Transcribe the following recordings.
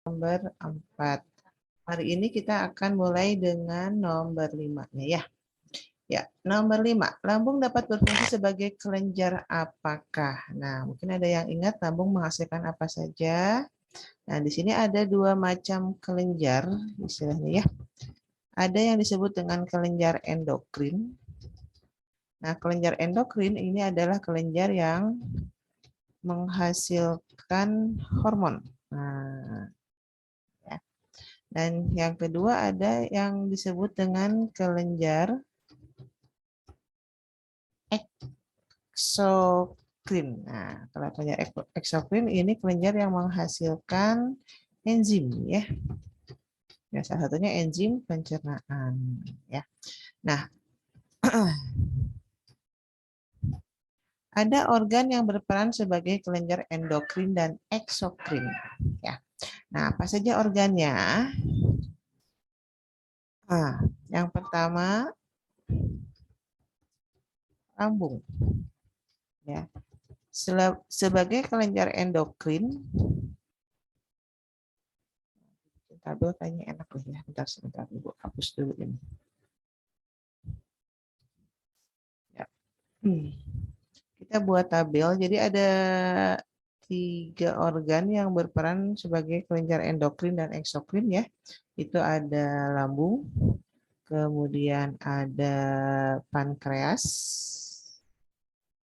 nomor 4. Hari ini kita akan mulai dengan nomor 5-nya ya. Ya, nomor 5. Lambung dapat berfungsi sebagai kelenjar apakah? Nah, mungkin ada yang ingat lambung menghasilkan apa saja. Nah, di sini ada dua macam kelenjar istilahnya ya. Ada yang disebut dengan kelenjar endokrin. Nah, kelenjar endokrin ini adalah kelenjar yang menghasilkan hormon. Nah, ya. Dan yang kedua ada yang disebut dengan kelenjar eksokrin. Nah, kalau kelenjar eksokrin ini kelenjar yang menghasilkan enzim ya. Ya, salah satunya enzim pencernaan ya. Nah, ada organ yang berperan sebagai kelenjar endokrin dan eksokrin ya. Nah, apa saja organnya? Nah, yang pertama lambung ya. Sebagai kelenjar endokrin, tabel kayaknya enak loh ya. Bentar sebentar, Ibu hapus dulu ini. Ya. Kita buat tabel. Jadi ada 3 organ yang berperan sebagai kelenjar endokrin dan eksokrin ya. Itu ada lambung, kemudian ada pankreas,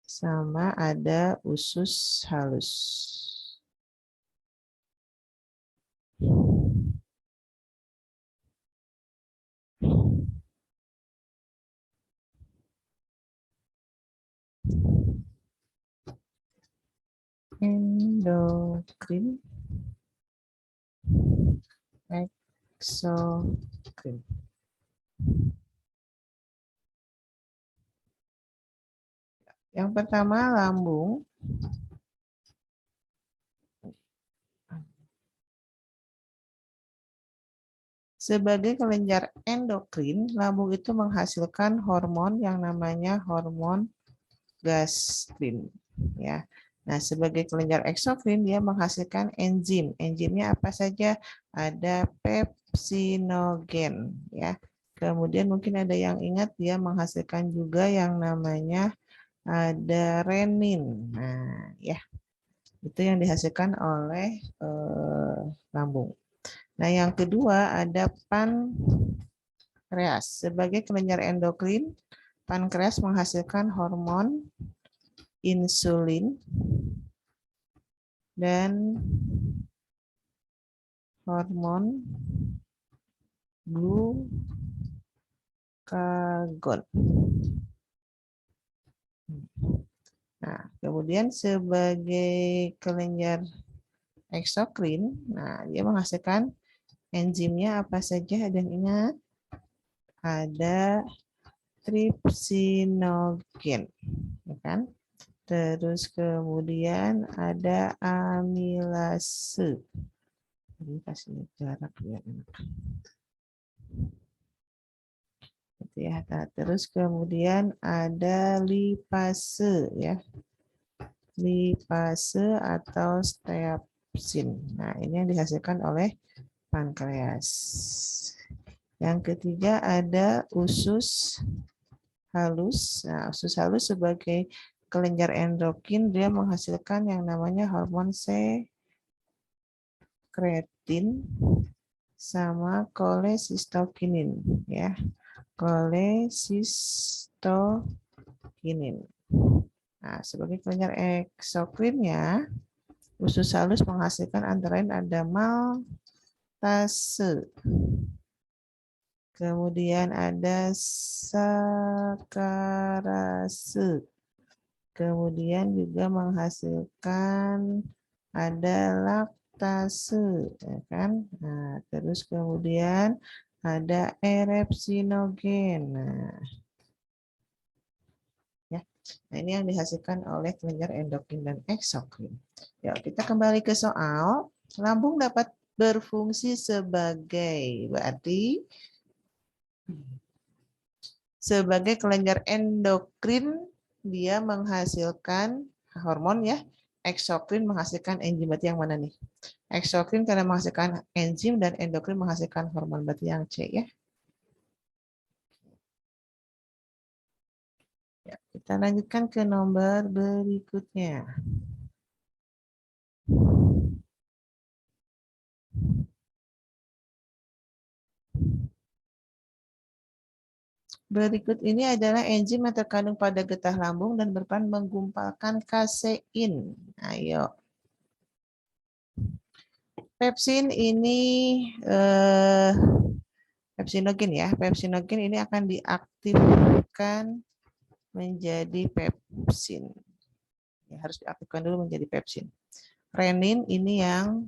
sama ada usus halus. Endokrin, eksokrin. Yang pertama lambung. Sebagai kelenjar endokrin, lambung itu menghasilkan hormon yang namanya hormon gastrin. Ya. Nah, sebagai kelenjar eksokrin dia menghasilkan enzim. Enzimnya apa saja? Ada pepsinogen. Ya. Kemudian mungkin ada yang ingat dia menghasilkan juga yang namanya ada renin. Nah, ya itu yang dihasilkan oleh lambung. Nah, yang kedua ada pankreas. Sebagai kelenjar endokrin, pankreas menghasilkan hormon insulin dan hormon glukagon. Nah, kemudian sebagai kelenjar eksokrin, nah dia menghasilkan enzimnya apa saja? Ada yang ingat? Ada tripsinogen, ya kan? Terus kemudian ada amilase. Ini kasih jarak biar enak. Ya, nah, terus kemudian ada lipase ya. Lipase atau steapsin. Nah, ini yang dihasilkan oleh pankreas. Yang ketiga ada usus halus. Nah, usus halus sebagai kelenjar endokrin dia menghasilkan yang namanya hormon sekretin sama kolesistokinin ya. Kolesistokinin. Nah, sebagai kelenjar eksokrinnya, usus halus menghasilkan antara lain ada maltase. Kemudian ada sakarase. Kemudian juga menghasilkan ada laktase, ya kan? Nah, terus kemudian ada erepsinogen. Nah, Nah, ini yang dihasilkan oleh kelenjar endokrin dan eksokrin. Ya, kita kembali ke soal. Lambung dapat berfungsi sebagai, berarti sebagai kelenjar endokrin, dia menghasilkan hormon ya, eksokrin menghasilkan enzim, berarti yang mana nih? Eksokrin karena menghasilkan enzim dan endokrin menghasilkan hormon, berarti yang C ya. Ya, kita lanjutkan ke nomor berikutnya. Berikut ini adalah enzim yang terkandung pada getah lambung dan berperan menggumpalkan kasein. Ayo. Pepsin ini pepsinogen ya. Pepsinogen ini akan diaktifkan menjadi pepsin. Ya, harus diaktifkan dulu menjadi pepsin. Renin ini yang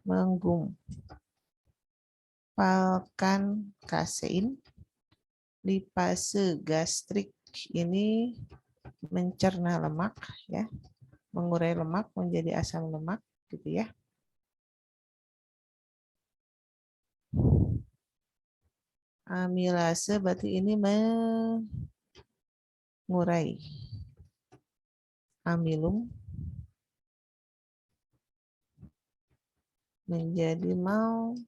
menggumpalkan kasein. Lipase gastrik ini mencerna lemak ya, mengurai lemak menjadi asam lemak gitu ya. Amilase berarti ini mengurai amilum menjadi maltosa.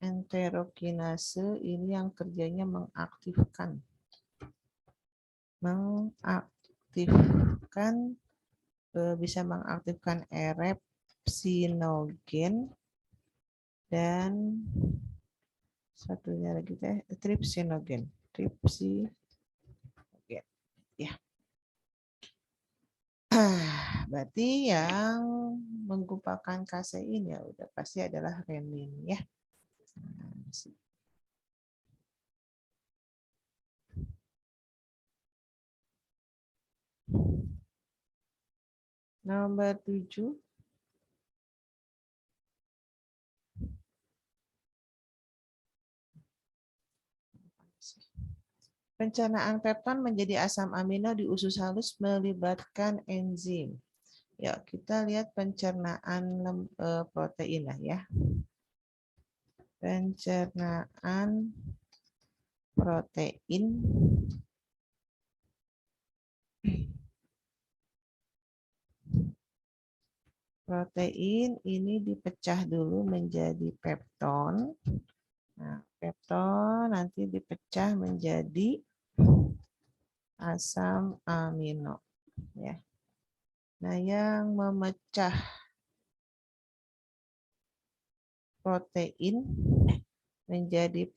Enterokinase ini yang kerjanya bisa mengaktifkan erepsinogen dan satunya lagi tripsinogen. Ya. Berarti yang menggumpalkan kasein ya udah pasti adalah renin ya. Nomor 7. Pencernaan pepton menjadi asam amino di usus halus melibatkan enzim. Ya, kita lihat pencernaan protein lah ya. Pencernaan protein ini dipecah dulu menjadi pepton. Nah, pepton nanti dipecah menjadi asam amino ya. Nah, yang memecah protein menjadi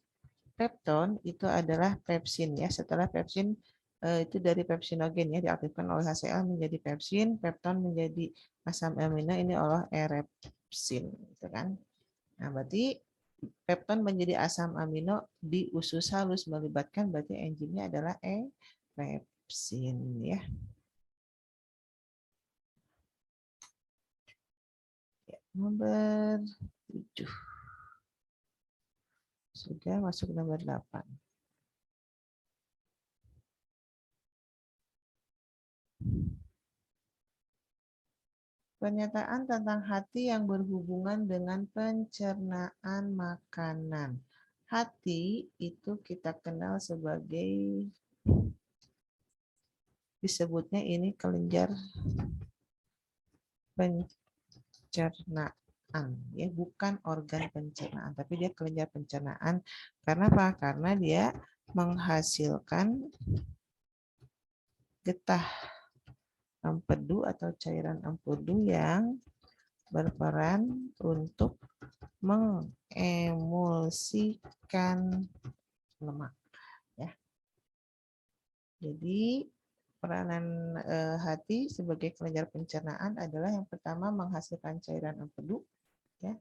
pepton itu adalah pepsin ya. Setelah pepsin itu dari pepsinogen ya, diaktifkan oleh HCl menjadi pepsin, pepton menjadi asam amino ini oleh erepsin gitu kan. Nah, berarti pepton menjadi asam amino di usus halus melibatkan berarti enzimnya adalah erepsin ya. Nomor 7. Sudah masuk nomor 8. Pernyataan tentang hati yang berhubungan dengan pencernaan makanan. Hati itu kita kenal sebagai, disebutnya ini kelenjar pencernaan ya, bukan organ pencernaan tapi dia kelenjar pencernaan. Karena apa? Karena dia menghasilkan getah empedu atau cairan empedu yang berperan untuk mengemulsikan lemak ya. Jadi peranan hati sebagai kelenjar pencernaan adalah yang pertama menghasilkan cairan empedu ya,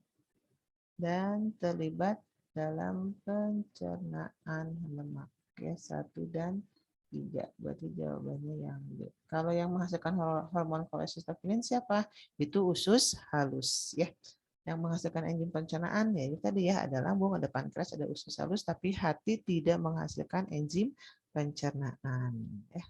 dan terlibat dalam pencernaan lemak ya. 1 dan 3, berarti jawabannya yang B. Kalau yang menghasilkan hormon kolesistokinin siapa? Itu usus halus ya. Yang menghasilkan enzim pencernaan ya itu tadi ya, ada lambung, ada pankreas, ada usus halus, tapi hati tidak menghasilkan enzim pencernaan ya.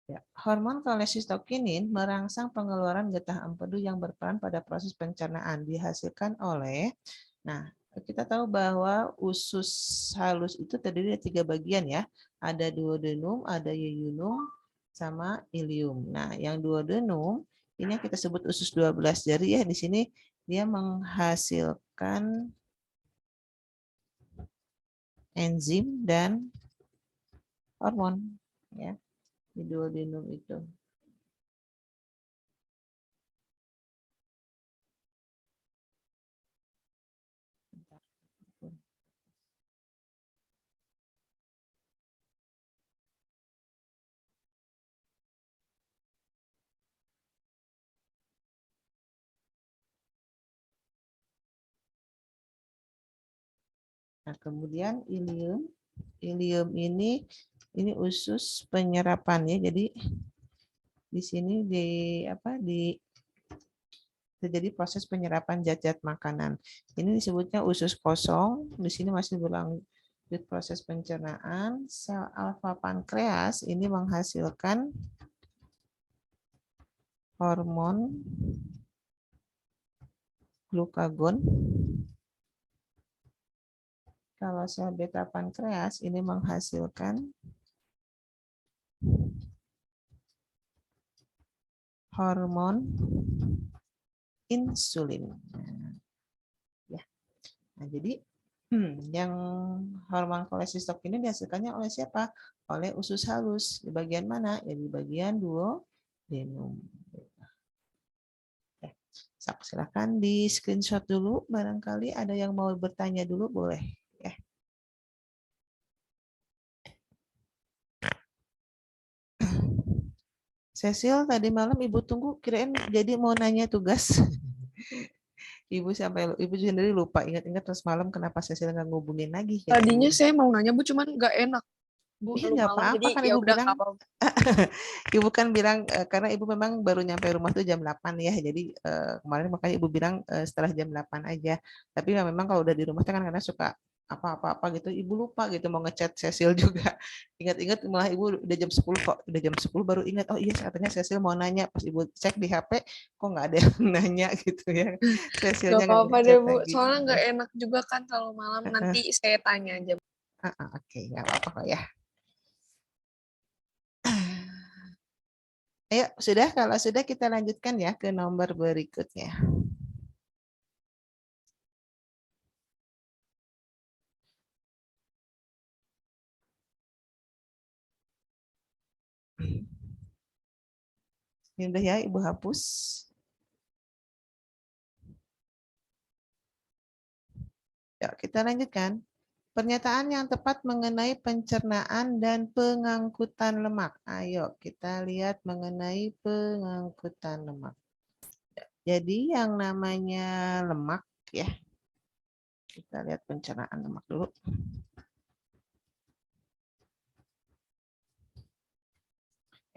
Ya. hormon kolesistokinin merangsang pengeluaran getah empedu yang berperan pada proses pencernaan, dihasilkan oleh, nah kita tahu bahwa usus halus itu terdiri dari 3 bagian ya, ada duodenum, ada yeyunum, sama ilium. Nah yang duodenum ini yang kita sebut usus 12 jari ya, di sini dia menghasilkan enzim dan hormon ya di duodenum itu. Nah, kemudian ilium ini usus penyerapannya. Jadi di sini terjadi proses penyerapan zat-zat makanan. Ini disebutnya usus kosong. Di sini masih berlanjut proses pencernaan. Sel alfa pankreas ini menghasilkan hormon glukagon. Kalau sel beta pankreas ini menghasilkan hormon insulin. Ya. Nah, jadi yang hormon kolesistok ini dihasilkannya oleh siapa? Oleh usus halus. Di bagian mana? Ya di bagian duodenum. Silakan di screenshot dulu. Barangkali ada yang mau bertanya dulu, boleh. Ya. Cecil, tadi malam Ibu tunggu, kirain jadi mau nanya tugas. Ibu sendiri lupa, ingat-ingat terus malam kenapa Cecil nggak ngubungin lagi. Tadinya saya mau nanya Bu, cuman nggak enak Bu, Iya lu nggak malam, apa-apa jadi kan ya Ibu udah bilang. nggak apa-apa. Ibu kan bilang karena Ibu memang baru nyampe rumah tuh jam 8 ya. Jadi kemarin makanya Ibu bilang setelah jam 8 aja. Tapi memang kalau udah di rumah kan kadang suka apa-apa gitu. Ibu lupa gitu mau ngechat Cecil juga. Ingat-ingat malah Ibu udah jam 10 kok. Udah jam 10 baru ingat. Oh iya katanya Cecil mau nanya. Pas Ibu cek di HP kok nggak ada yang nanya gitu ya. Gak Cecilnya nggak apa-apa deh ngechat Bu, lagi. soalnya nggak enak juga kan kalau malam, nanti saya tanya aja. Oke, nggak apa-apa kok ya. Ayo, sudah. Kalau sudah kita lanjutkan ya ke nomor berikutnya. Ini udah ya, Ibu hapus. Yuk, kita lanjutkan. Pernyataan yang tepat mengenai pencernaan dan pengangkutan lemak. Ayo, kita lihat mengenai pengangkutan lemak. Jadi yang namanya lemak ya. Kita lihat pencernaan lemak dulu.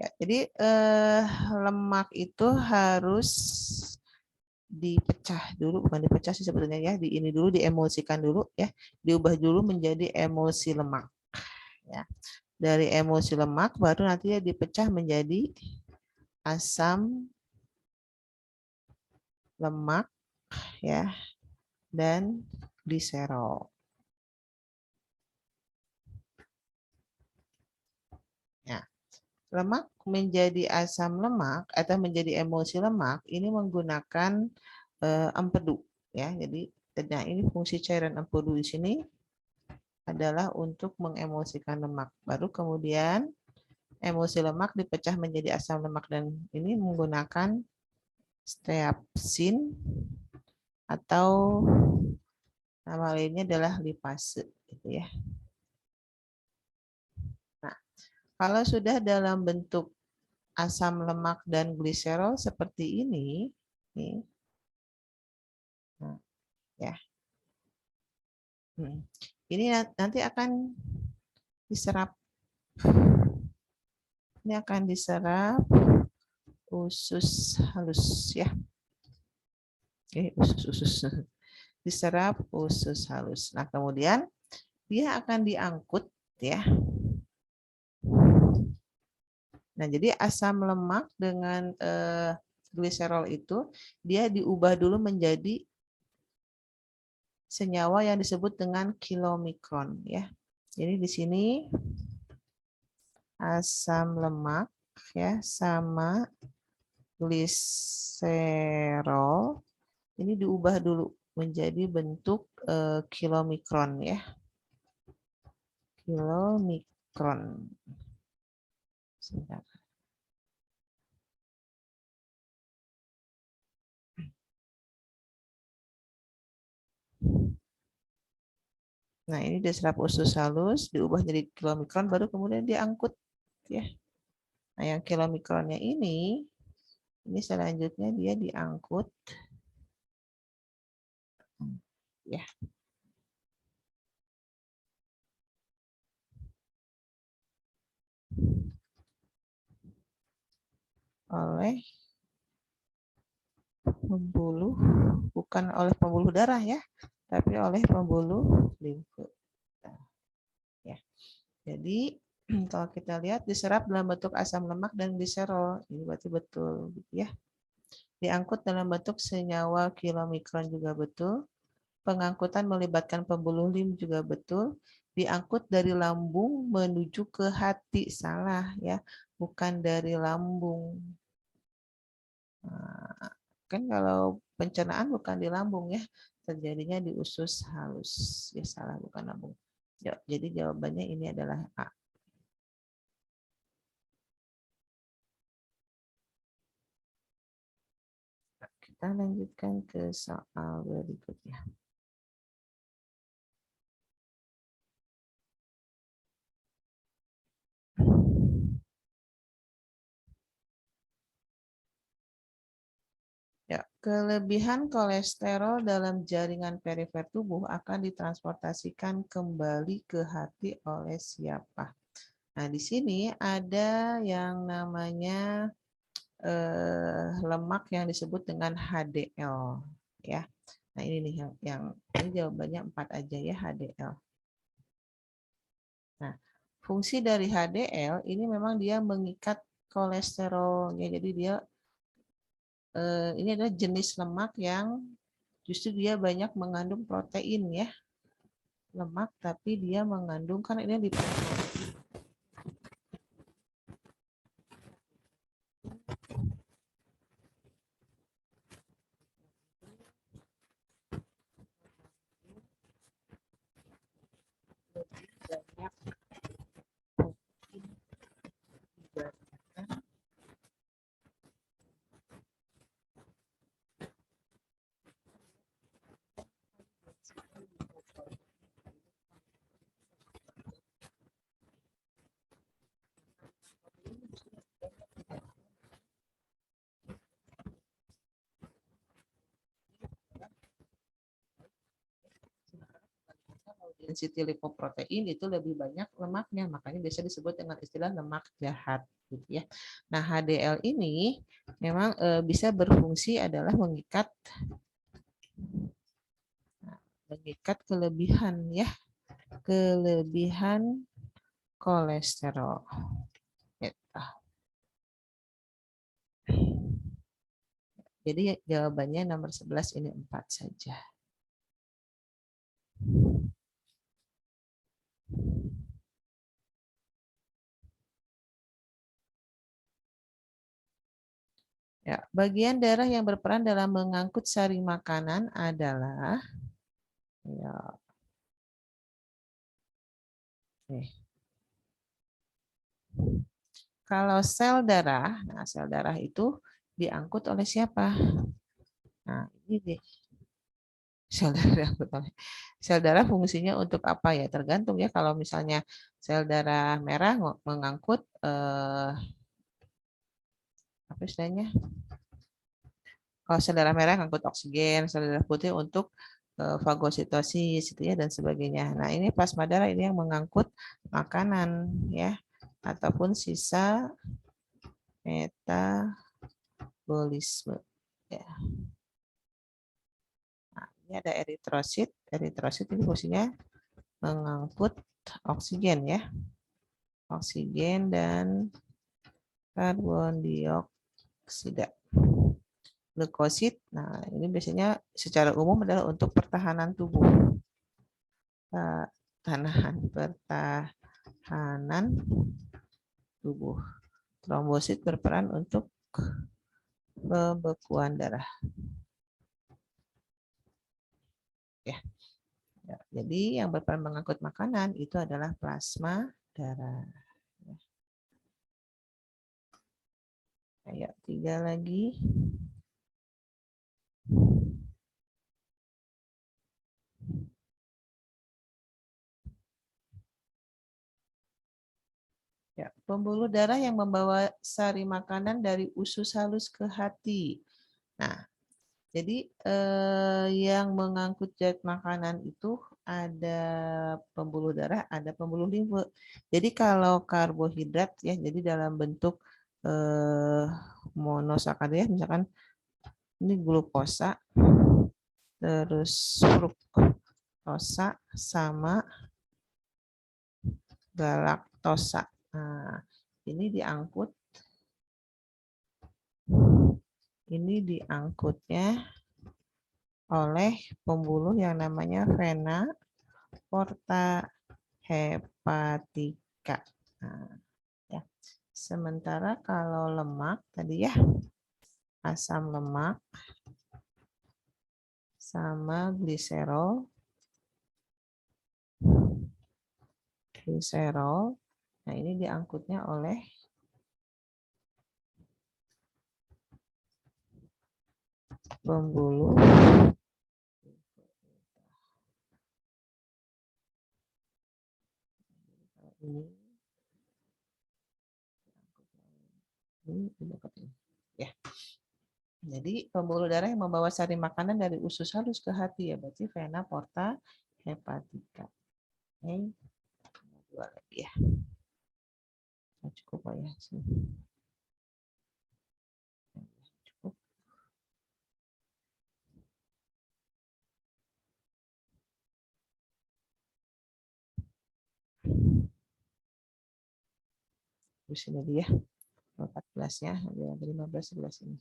Ya, jadi lemak itu harus dipecah dulu, bukan dipecah sih sebetulnya ya, di ini dulu diemulsikan dulu ya, diubah dulu menjadi emulsi lemak ya. Dari emulsi lemak baru nanti dipecah menjadi asam lemak ya dan gliserol. Ya. Lemak menjadi asam lemak atau menjadi emulsi lemak ini menggunakan empedu ya. Jadi nah ini fungsi cairan empedu di sini adalah untuk mengemulsikan lemak. Baru kemudian emulsi lemak dipecah menjadi asam lemak dan ini menggunakan strepsin atau nama lainnya adalah lipase gitu ya. Nah, kalau sudah dalam bentuk asam lemak dan gliserol seperti ini, nih, nah, ya, ini nanti akan diserap. Ini akan diserap usus halus ya. Oke, usus diserap usus halus. Nah, kemudian dia akan diangkut ya. Nah, jadi asam lemak dengan gliserol itu dia diubah dulu menjadi senyawa yang disebut dengan kilomikron ya. Jadi di sini asam lemak ya sama gliserol ini diubah dulu menjadi bentuk kilomikron ya. Kilomikron. Sebentar. Nah, ini diserap usus halus, diubah jadi kilomikron, baru kemudian diangkut ya. Nah, yang kilomikronnya ini selanjutnya dia diangkut ya. Oleh pembuluh, bukan oleh pembuluh darah ya, tapi oleh pembuluh limfe. Ya. Jadi kalau kita lihat diserap dalam bentuk asam lemak dan gliserol, ini berarti betul gitu ya. Diangkut dalam bentuk senyawa kilomikron juga betul. Pengangkutan melibatkan pembuluh lim juga betul. Diangkut dari lambung menuju ke hati, salah ya, bukan dari lambung. Nah, kan kalau pencernaan bukan di lambung ya, terjadinya di usus halus. Ya salah, bukan lambung. Jadi jawabannya ini adalah A. Kita lanjutkan ke soal berikutnya. Ya, kelebihan kolesterol dalam jaringan perifer tubuh akan ditransportasikan kembali ke hati oleh siapa? Nah, di sini ada yang namanya lemak yang disebut dengan HDL, ya. Nah, ini nih yang ini jawabannya 4 aja ya, HDL. Nah, fungsi dari HDL ini memang dia mengikat kolesterolnya. Jadi dia ini adalah jenis lemak yang justru dia banyak mengandung protein ya. Lemak tapi dia mengandung, kan ini di banyak density lipoprotein itu lebih banyak lemaknya, makanya biasa disebut dengan istilah lemak jahat gitu ya. Nah, HDL ini memang bisa berfungsi adalah mengikat kelebihan ya, kelebihan kolesterol. Gitu. Jadi jawabannya nomor 11 ini 4 saja. Ya, bagian darah yang berperan dalam mengangkut saring makanan adalah ya. Kalau sel darah, nah sel darah itu diangkut oleh siapa? Nah, ini deh. Sel darah fungsinya untuk apa ya? Tergantung ya. Kalau misalnya sel darah merah mengangkut apa istilahnya? Kalau sel darah merah mengangkut oksigen, sel darah putih untuk fagositosis itu ya dan sebagainya. Nah, ini plasma darah ini yang mengangkut makanan ya ataupun sisa metabolisme ya. Nah, ini ada eritrosit. Eritrosit ini fungsinya mengangkut oksigen ya. Oksigen dan karbon dioksida. Glukosid, nah ini biasanya secara umum adalah untuk pertahanan tubuh. Pertahanan tubuh. Trombosit berperan untuk pembekuan darah. Ya. Jadi yang berperan mengangkut makanan itu adalah plasma darah. Ayo, 3 lagi. Ya, pembuluh darah yang membawa sari makanan dari usus halus ke hati. Nah, jadi yang mengangkut zat makanan itu ada pembuluh darah, ada pembuluh limfe. Jadi kalau karbohidrat ya, jadi dalam bentuk monosakaraida, misalkan ini glukosa, terus fruktosa sama galaktosa. Nah, ini diangkutnya oleh pembuluh yang namanya vena porta hepatica. Nah, ya. Sementara kalau lemak tadi ya, asam lemak sama gliserol. Nah, ini diangkutnya oleh pembuluh ini ya. Jadi pembuluh darah yang membawa sari makanan dari usus halus ke hati ya, berarti vena porta hepatica. Oke. Dua lagi ya. Cukup ya. Cukup. Terus ini dia 14-nya, ada 15 11 ini.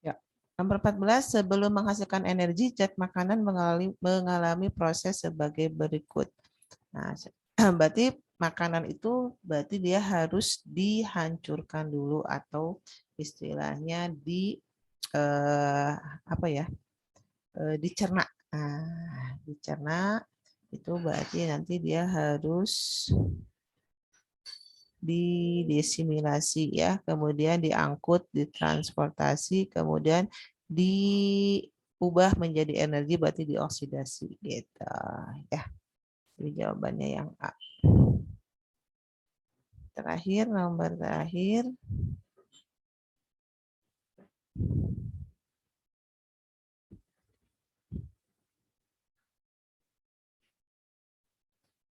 Ya. Nomor 14, sebelum menghasilkan energi, zat makanan mengalami proses sebagai berikut. Nah, berarti makanan itu berarti dia harus dihancurkan dulu atau istilahnya apa ya? Dicerna. Nah, dicerna itu berarti nanti dia harus didesimilasi ya, kemudian diangkut, ditransportasi, kemudian diubah menjadi energi, berarti dioksidasi gitu ya. Jadi jawabannya yang A. Terakhir, nomor terakhir.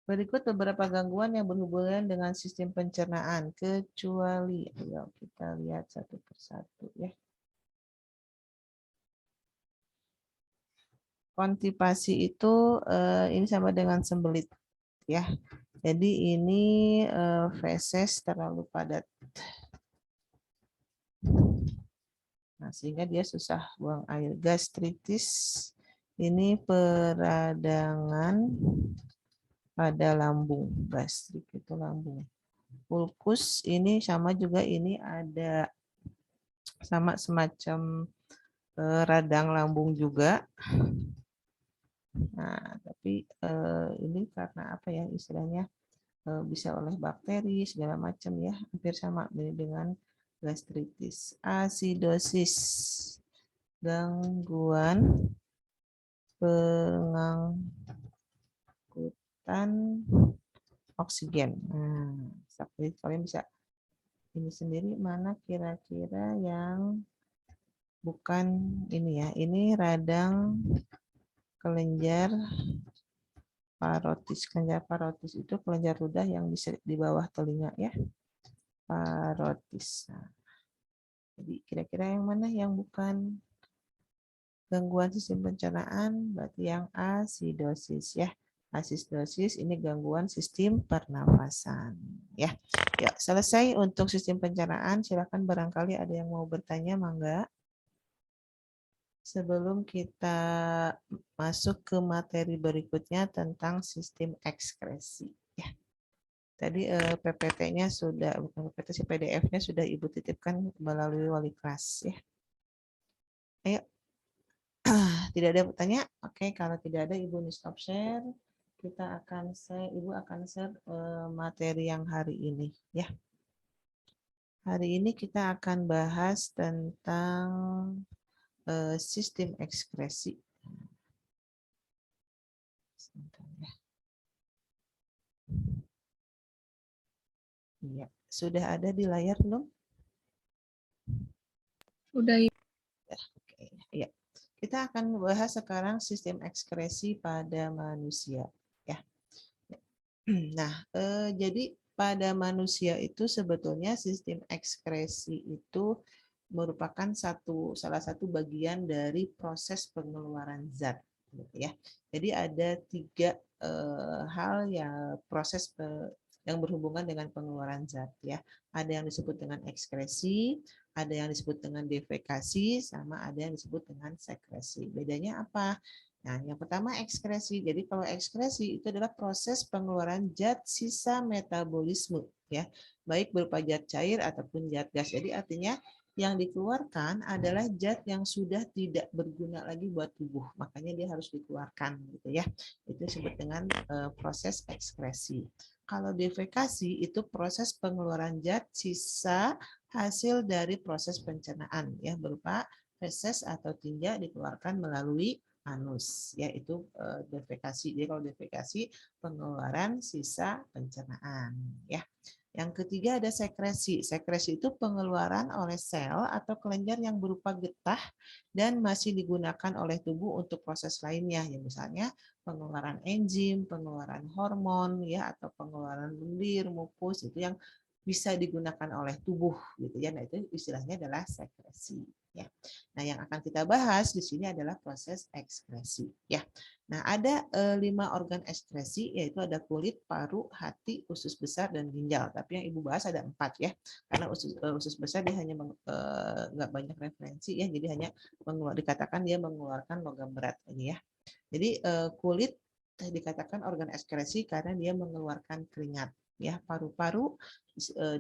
Berikut beberapa gangguan yang berhubungan dengan sistem pencernaan, kecuali, ayo kita lihat satu persatu ya. Konstipasi itu ini sama dengan sembelit ya. Jadi ini feses terlalu padat. Nah, sehingga dia susah buang air. Gastritis ini peradangan pada lambung, gastrik itu lambung. Ulkus ini sama juga, ini ada sama semacam radang lambung juga. Nah, tapi ini karena apa ya istilahnya, bisa oleh bakteri segala macam ya, hampir sama dengan gastritis. Asidosis, gangguan pengangkutan oksigen. Nah, kalian bisa ini sendiri mana kira-kira yang bukan ini ya. Ini radang kelenjar parotis. Kelenjar parotis itu kelenjar ludah yang bisa di bawah telinga ya. Parotis. Nah, jadi kira-kira yang mana yang bukan gangguan sistem pencernaan? Berarti yang asidosis ya. Asistosis ini gangguan sistem pernafasan. Ya, ya selesai untuk sistem pencernaan. Silakan barangkali ada yang mau bertanya, mangga. Sebelum kita masuk ke materi berikutnya tentang sistem ekskresi. Ya. Tadi PPT-nya sudah, bukan PPT sih, PDF-nya sudah Ibu titipkan melalui wali kelas. Ya. Ayo. Tidak ada bertanya? Oke, kalau tidak ada Ibu stop share. Kita akan Ibu akan share materi yang hari ini. Ya. Hari ini kita akan bahas tentang sistem ekskresi. Iya, sudah ada di layar belum? Udah ya. Oke, ya. Kita akan bahas sekarang sistem ekskresi pada manusia. Ya. Nah, jadi pada manusia itu sebetulnya sistem ekskresi itu merupakan salah satu bagian dari proses pengeluaran zat, gitu ya. Jadi ada 3 hal yang proses yang berhubungan dengan pengeluaran zat ya. Ada yang disebut dengan ekskresi, ada yang disebut dengan defekasi, sama ada yang disebut dengan sekresi. Bedanya apa? Nah, yang pertama ekskresi. Jadi kalau ekskresi itu adalah proses pengeluaran zat sisa metabolisme ya, baik berupa zat cair ataupun zat gas. Jadi artinya yang dikeluarkan adalah zat yang sudah tidak berguna lagi buat tubuh. Makanya dia harus dikeluarkan gitu ya. Itu disebut dengan proses ekskresi. Kalau defekasi itu proses pengeluaran zat sisa hasil dari proses pencernaan ya, berupa feses atau tinja dikeluarkan melalui anus, yaitu defekasi. Jadi kalau defekasi pengeluaran sisa pencernaan ya. Yang ketiga ada sekresi. Sekresi itu pengeluaran oleh sel atau kelenjar yang berupa getah dan masih digunakan oleh tubuh untuk proses lainnya, ya misalnya pengeluaran enzim, pengeluaran hormon ya, atau pengeluaran lendir, mukus, itu yang bisa digunakan oleh tubuh gitu ya. Nah, itu istilahnya adalah sekresi ya. Nah, yang akan kita bahas di sini adalah proses ekskresi ya. Nah, ada 5 organ ekskresi, yaitu ada kulit, paru, hati, usus besar, dan ginjal. Tapi yang Ibu bahas ada 4 ya, karena usus besar dia hanya nggak banyak referensi ya, jadi hanya dikatakan dia mengeluarkan logam berat ini ya. Jadi kulit dikatakan organ ekskresi karena dia mengeluarkan keringat. Ya, paru-paru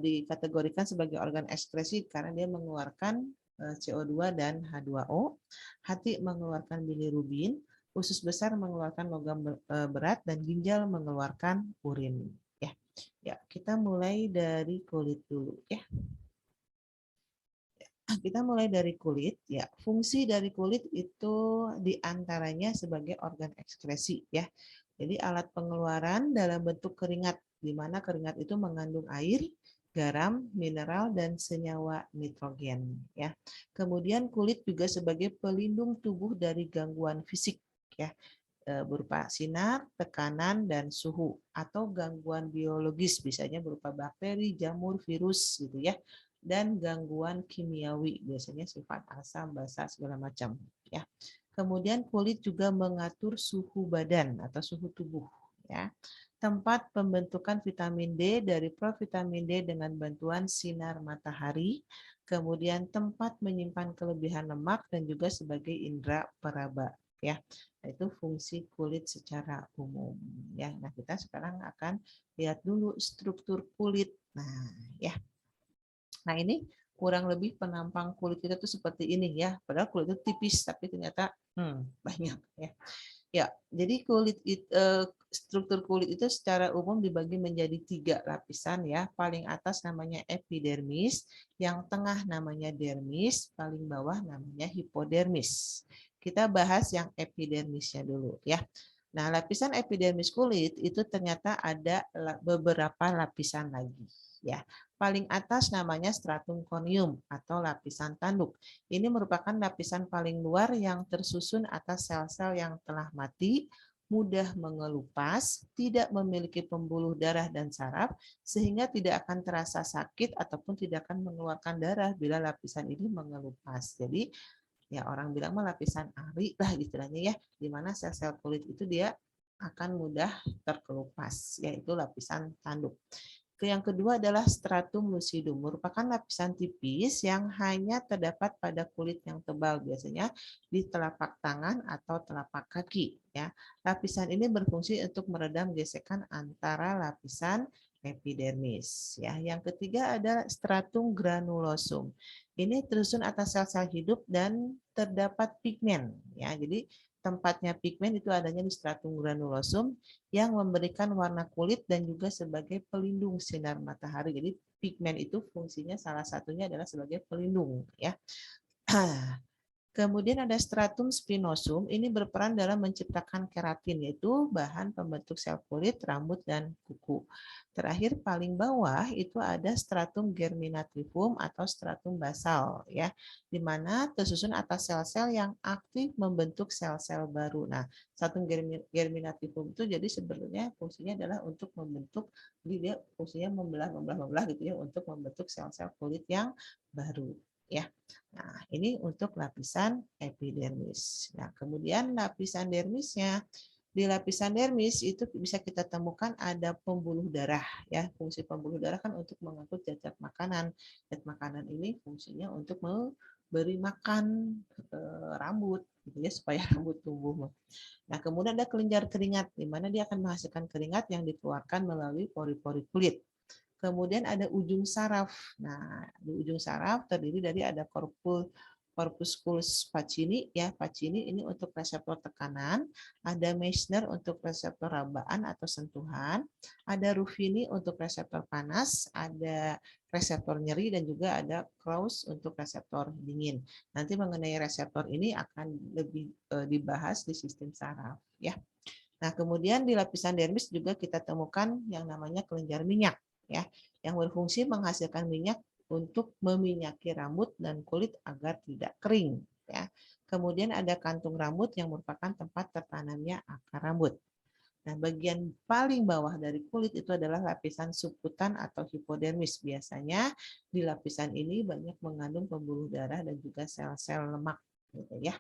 dikategorikan sebagai organ ekskresi karena dia mengeluarkan CO2 dan H2O. Hati mengeluarkan bilirubin, usus besar mengeluarkan logam berat, dan ginjal mengeluarkan urin. Ya, ya kita mulai dari kulit dulu ya. Kita mulai dari kulit ya. Fungsi dari kulit itu diantaranya sebagai organ ekskresi ya. Jadi alat pengeluaran dalam bentuk keringat, di mana keringat itu mengandung air, garam, mineral, dan senyawa nitrogen ya. Kemudian kulit juga sebagai pelindung tubuh dari gangguan fisik ya, berupa sinar, tekanan, dan suhu, atau gangguan biologis biasanya berupa bakteri, jamur, virus gitu ya, dan gangguan kimiawi biasanya sifat asam, basa, segala macam ya. Kemudian kulit juga mengatur suhu badan atau suhu tubuh ya. Tempat pembentukan vitamin D dari provitamin D dengan bantuan sinar matahari, kemudian tempat menyimpan kelebihan lemak, dan juga sebagai indera peraba ya. Itu fungsi kulit secara umum ya. Nah, kita sekarang akan lihat dulu struktur kulit. Nah, ya. Nah, ini kurang lebih penampang kulit kita tuh seperti ini ya. Padahal kulit itu tipis tapi ternyata banyak ya. Ya, jadi struktur kulit itu secara umum dibagi menjadi 3 lapisan ya. Paling atas namanya epidermis, yang tengah namanya dermis, paling bawah namanya hipodermis. Kita bahas yang epidermisnya dulu ya. Nah, lapisan epidermis kulit itu ternyata ada beberapa lapisan lagi ya. Paling atas namanya stratum corneum atau lapisan tanduk. Ini merupakan lapisan paling luar yang tersusun atas sel-sel yang telah mati, mudah mengelupas, tidak memiliki pembuluh darah dan saraf, sehingga tidak akan terasa sakit ataupun tidak akan mengeluarkan darah bila lapisan ini mengelupas. Jadi ya orang bilang mah lapisan ari lah istilahnya ya, di mana sel-sel kulit itu dia akan mudah terkelupas, yaitu lapisan tanduk. Yang kedua adalah stratum lucidum, merupakan lapisan tipis yang hanya terdapat pada kulit yang tebal, biasanya di telapak tangan atau telapak kaki. Ya, lapisan ini berfungsi untuk meredam gesekan antara lapisan epidermis. Ya, yang ketiga ada stratum granulosum. Ini tersusun atas sel-sel hidup dan terdapat pigmen. Ya, jadi tempatnya pigmen itu adanya di stratum granulosum yang memberikan warna kulit dan juga sebagai pelindung sinar matahari. Jadi pigmen itu fungsinya salah satunya adalah sebagai pelindung, ya. Kemudian ada stratum spinosum, ini berperan dalam menciptakan keratin, yaitu bahan pembentuk sel kulit, rambut, dan kuku. Terakhir paling bawah itu ada stratum germinativum atau stratum basal, ya, di mana tersusun atas sel-sel yang aktif membentuk sel-sel baru. Nah, stratum germinativum itu jadi sebenarnya fungsinya adalah untuk membentuk, dia fungsinya membelah gitu ya, untuk membentuk sel-sel kulit yang baru, ya. Nah, ini untuk lapisan epidermis. Nah, kemudian lapisan dermisnya. Di lapisan dermis itu bisa kita temukan ada pembuluh darah, ya. Fungsi pembuluh darah kan untuk mengangkut zat makanan. Zat makanan ini fungsinya untuk memberi makan rambut gitu ya, supaya rambut tumbuh. Nah, kemudian ada kelenjar keringat di mana dia akan menghasilkan keringat yang dikeluarkan melalui pori-pori kulit. Kemudian ada ujung saraf. Nah, di ujung saraf terdiri dari ada corpusculus Pacini, ya, Pacini ini untuk reseptor tekanan, ada Meissner untuk reseptor rabaan atau sentuhan, ada Ruffini untuk reseptor panas, ada reseptor nyeri, dan juga ada Krauss untuk reseptor dingin. Nanti mengenai reseptor ini akan lebih dibahas di sistem saraf, ya. Nah, kemudian di lapisan dermis juga kita temukan yang namanya kelenjar minyak, ya, yang berfungsi menghasilkan minyak untuk meminyaki rambut dan kulit agar tidak kering, ya. Kemudian ada kantung rambut yang merupakan tempat tertanamnya akar rambut. Nah, bagian paling bawah dari kulit itu adalah lapisan subkutan atau hipodermis. Biasanya di lapisan ini banyak mengandung pembuluh darah dan juga sel-sel lemak, gitu ya.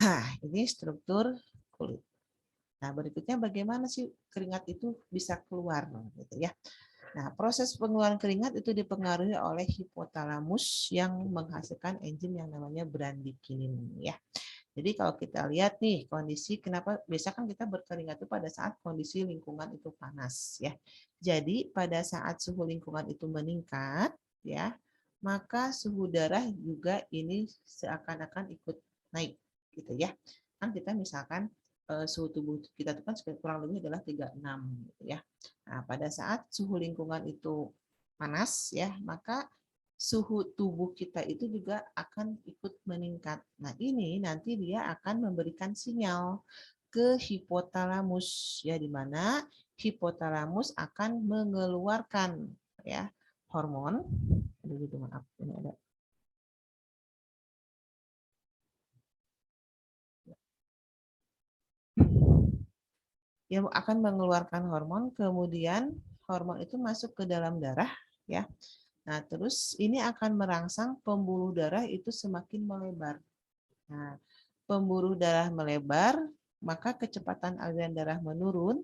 Nah, ini struktur kulit. Nah, berikutnya bagaimana sih keringat itu bisa keluar, gitu ya. Nah, proses pengeluaran keringat itu dipengaruhi oleh hipotalamus yang menghasilkan enzim yang namanya bradykinin, ya. Jadi kalau kita lihat nih kondisi kenapa biasa kan kita berkeringat itu pada saat kondisi lingkungan itu panas, ya. Jadi pada saat suhu lingkungan itu meningkat, ya, maka suhu darah juga ini seakan-akan ikut naik, gitu ya. Kan kita misalkan suhu tubuh kita itu kan kurang lebih adalah 36, gitu ya. Nah, pada saat suhu lingkungan itu panas, ya, maka suhu tubuh kita itu juga akan ikut meningkat. Nah, ini nanti dia akan memberikan sinyal ke hipotalamus, ya, di mana hipotalamus akan mengeluarkan, ya, hormon. Aduh, gitu, maaf, ini ada. Dia akan mengeluarkan hormon, kemudian hormon itu masuk ke dalam darah, ya. Nah, terus ini akan merangsang pembuluh darah itu semakin melebar. Nah, pembuluh darah melebar, maka kecepatan aliran darah menurun,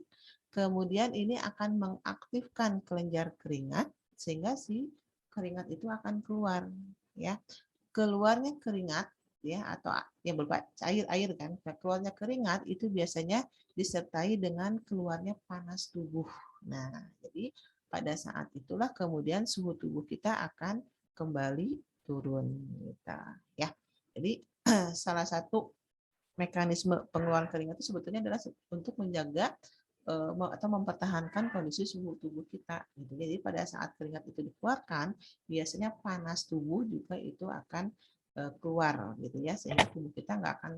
kemudian ini akan mengaktifkan kelenjar keringat sehingga si keringat itu akan keluar, ya. Keluarnya keringat, ya, atau yang berupa air kan. Keluarnya keringat itu biasanya disertai dengan keluarnya panas tubuh. Nah, jadi pada saat itulah kemudian suhu tubuh kita akan kembali turun, gitu, ya. Jadi salah satu mekanisme pengeluaran keringat itu sebetulnya adalah untuk menjaga atau mempertahankan kondisi suhu tubuh kita. Gitu. Jadi pada saat keringat itu dikeluarkan, biasanya panas tubuh juga itu akan keluar, gitu ya, sehingga tubuh kita nggak akan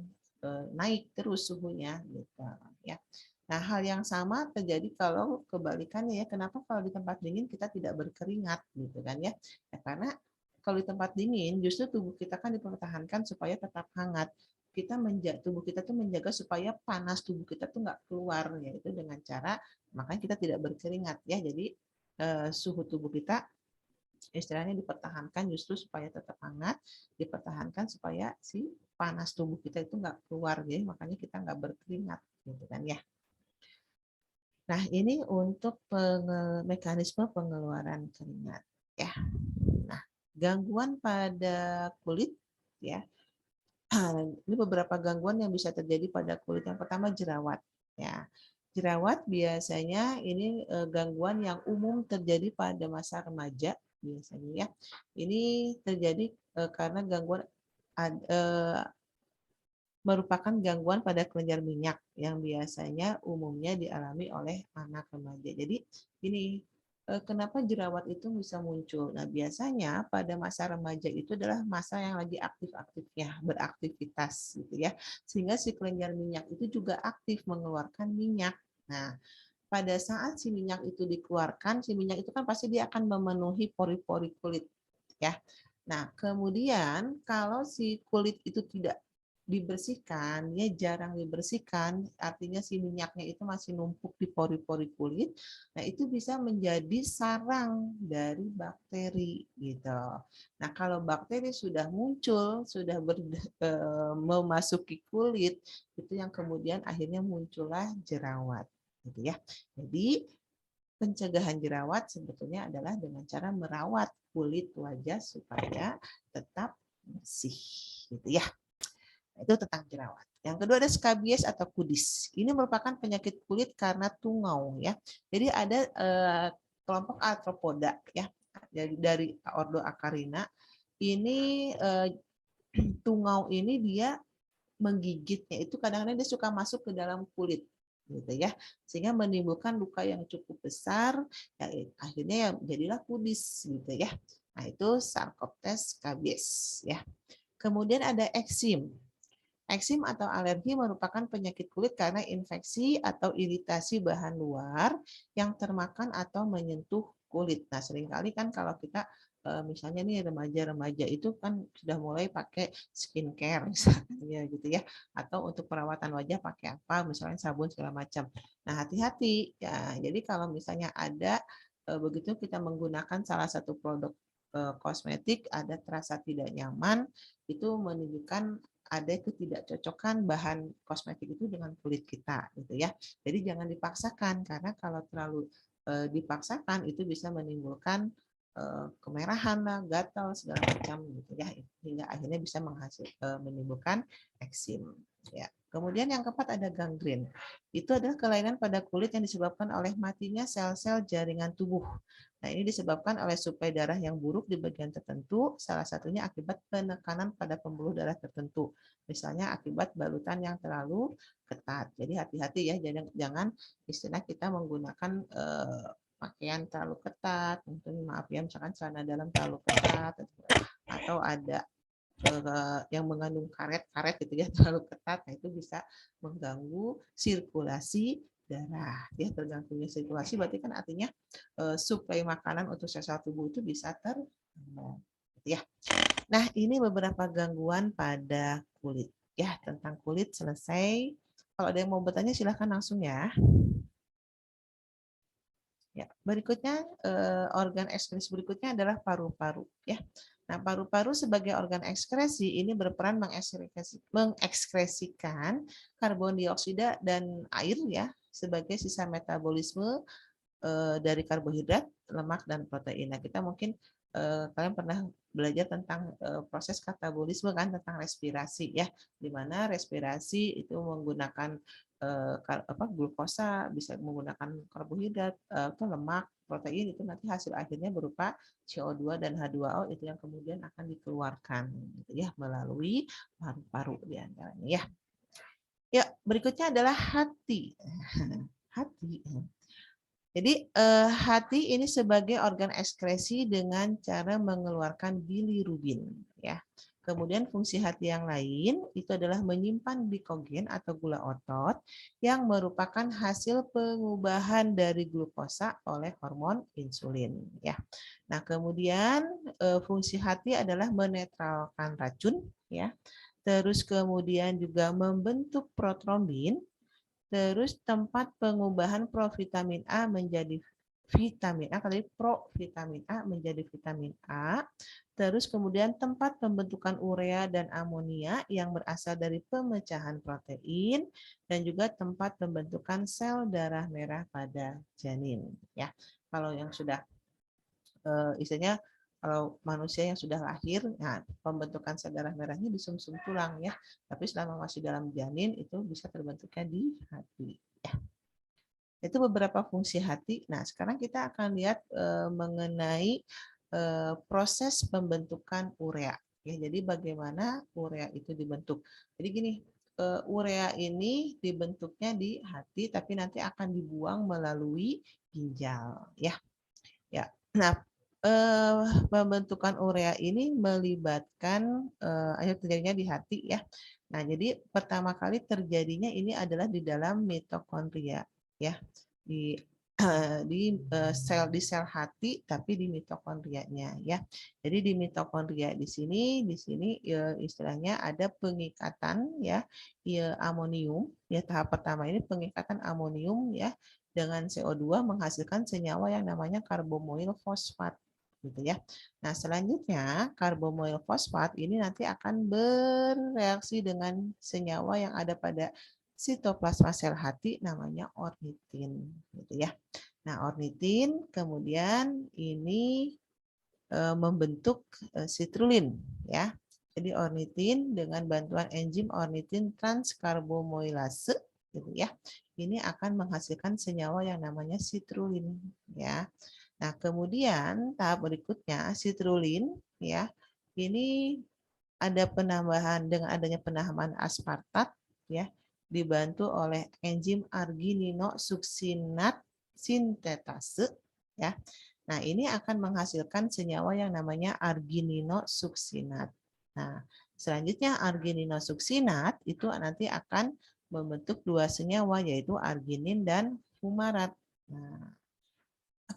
naik terus suhunya, gitu ya. Nah, hal yang sama terjadi kalau kebalikannya, ya. Kenapa kalau di tempat dingin kita tidak berkeringat, gitu kan ya? Ya karena kalau di tempat dingin justru tubuh kita kan dipertahankan supaya tetap hangat. Tubuh kita tuh menjaga supaya panas tubuh kita tuh nggak keluar, yaitu dengan cara makanya kita tidak berkeringat, ya. Jadi suhu tubuh kita istilahnya dipertahankan justru supaya tetap hangat, dipertahankan supaya si panas tubuh kita itu nggak keluar, jadi makanya kita nggak berkeringat, gitu kan ya. Nah, ini untuk mekanisme pengeluaran keringat ya. Nah, gangguan pada kulit ya. Ini beberapa gangguan yang bisa terjadi pada kulit. Yang pertama jerawat ya. Jerawat biasanya ini gangguan yang umum terjadi pada masa remaja biasanya ya. Ini terjadi karena gangguan merupakan gangguan pada kelenjar minyak yang biasanya umumnya dialami oleh anak remaja. Jadi ini kenapa jerawat itu bisa muncul? Nah, biasanya pada masa remaja itu adalah masa yang lagi aktif-aktifnya beraktivitas gitu ya. Sehingga si kelenjar minyak itu juga aktif mengeluarkan minyak. Nah, pada saat si minyak itu dikeluarkan, si minyak itu kan pasti dia akan memenuhi pori-pori kulit ya. Nah, kemudian kalau si kulit itu tidak dibersihkan, ya jarang dibersihkan, artinya si minyaknya itu masih numpuk di pori-pori kulit. Nah, itu bisa menjadi sarang dari bakteri gitu. Nah, kalau bakteri sudah muncul, sudah memasuki kulit, itu yang kemudian akhirnya muncullah jerawat gitu ya. Jadi pencegahan jerawat sebetulnya adalah dengan cara merawat kulit wajah supaya tetap bersih gitu ya. Itu tentang jerawat. Yang kedua ada skabies atau kudis. Ini merupakan penyakit kulit karena tungau ya. Jadi ada kelompok arthropoda ya dari ordo Acarina. Ini tungau ini dia menggigitnya itu kadang-kadang dia suka masuk ke dalam kulit gitu ya, sehingga menimbulkan luka yang cukup besar ya, akhirnya ya jadilah kudis gitu ya. Nah, itu Sarcoptes scabies ya. Kemudian ada eksim. Eksim atau alergi merupakan penyakit kulit karena infeksi atau iritasi bahan luar yang termakan atau menyentuh kulit. Nah, seringkali kan kalau kita misalnya nih remaja-remaja itu kan sudah mulai pakai skincare misalnya gitu ya, atau untuk perawatan wajah pakai apa, misalnya sabun segala macam. Nah, hati-hati ya. Jadi kalau misalnya ada begitu kita menggunakan salah satu produk kosmetik ada terasa tidak nyaman, itu menunjukkan ada ketidakcocokan bahan kosmetik itu dengan kulit kita gitu ya. Jadi jangan dipaksakan karena kalau terlalu dipaksakan itu bisa menimbulkan kemerahan lah, gatal segala macam gitu ya, hingga akhirnya bisa menimbulkan eksim ya. Kemudian yang keempat ada gangren. Itu adalah kelainan pada kulit yang disebabkan oleh matinya sel-sel jaringan tubuh. Nah, ini disebabkan oleh suplai darah yang buruk di bagian tertentu, salah satunya akibat penekanan pada pembuluh darah tertentu. Misalnya akibat balutan yang terlalu ketat. Jadi hati-hati ya, jangan istilah kita menggunakan pakaian terlalu ketat, mungkin maaf ya, misalkan celana dalam terlalu ketat, atau ada yang mengandung karet-karet gitu ya terlalu ketat, nah itu bisa mengganggu sirkulasi darah ya. Terganggunya sirkulasi berarti kan artinya suplai makanan untuk sel-sel tubuh itu bisa terhambat gitu ya. Nah, ini beberapa gangguan pada kulit ya. Tentang kulit selesai. Kalau ada yang mau bertanya silahkan langsung ya. Ya, berikutnya organ ekskresi berikutnya adalah paru-paru ya. Nah, paru-paru sebagai organ ekskresi ini berperan mengekskresikan karbon dioksida dan air ya sebagai sisa metabolisme dari karbohidrat, lemak dan protein. Nah, kita mungkin kalian pernah belajar tentang proses katabolisme kan, tentang respirasi ya, di mana respirasi itu menggunakan glukosa, bisa menggunakan karbohidrat atau lemak, protein, itu nanti hasil akhirnya berupa CO2 dan H2O itu yang kemudian akan dikeluarkan gitu ya melalui paru-paru diantaranya ya. Ya, berikutnya adalah hati. Hati. Jadi hati ini sebagai organ ekskresi dengan cara mengeluarkan bilirubin ya. Kemudian fungsi hati yang lain itu adalah menyimpan glikogen atau gula otot yang merupakan hasil pengubahan dari glukosa oleh hormon insulin ya. Nah, kemudian fungsi hati adalah menetralkan racun ya. Terus kemudian juga membentuk protrombin. Terus tempat pengubahan provitamin A menjadi vitamin A, tadi provitamin A menjadi vitamin A. Terus kemudian tempat pembentukan urea dan amonia yang berasal dari pemecahan protein dan juga tempat pembentukan sel darah merah pada janin. Ya, kalau yang sudah istilahnya kalau manusia yang sudah lahir, nah pembentukan sel darah merahnya di sumsum tulang ya. Tapi selama masih dalam janin itu bisa terbentuknya di hati. Ya. Itu beberapa fungsi hati. Nah, sekarang kita akan lihat mengenai proses pembentukan urea. Ya, jadi bagaimana urea itu dibentuk. Jadi gini, urea ini dibentuknya di hati, tapi nanti akan dibuang melalui ginjal. Ya, ya. Nah, pembentukan urea ini melibatkan akhir terjadinya di hati ya. Nah, jadi pertama kali terjadinya ini adalah di dalam mitokondria ya. Di sel hati tapi di mitokondrianya ya. Jadi di mitokondria di sini istilahnya ada pengikatan ya amonium ya, tahap pertama ini pengikatan amonium ya dengan CO2 menghasilkan senyawa yang namanya karbomoil fosfat gitu ya. Nah, selanjutnya karbomoil fosfat ini nanti akan bereaksi dengan senyawa yang ada pada sitoplasma sel hati namanya ornitin gitu ya. Nah, ornitin kemudian ini membentuk citrulline ya. Jadi ornitin dengan bantuan enzim ornitin transkarbomylase gitu ya. Ini akan menghasilkan senyawa yang namanya citrulline ya. Nah, kemudian tahap berikutnya citrulline ya. Ini ada penambahan dengan adanya penambahan aspartat ya, dibantu oleh enzim argininosuksinat sintetase ya. Nah, ini akan menghasilkan senyawa yang namanya argininosuksinat. Nah, selanjutnya argininosuksinat itu nanti akan membentuk dua senyawa yaitu arginin dan fumarat. Nah,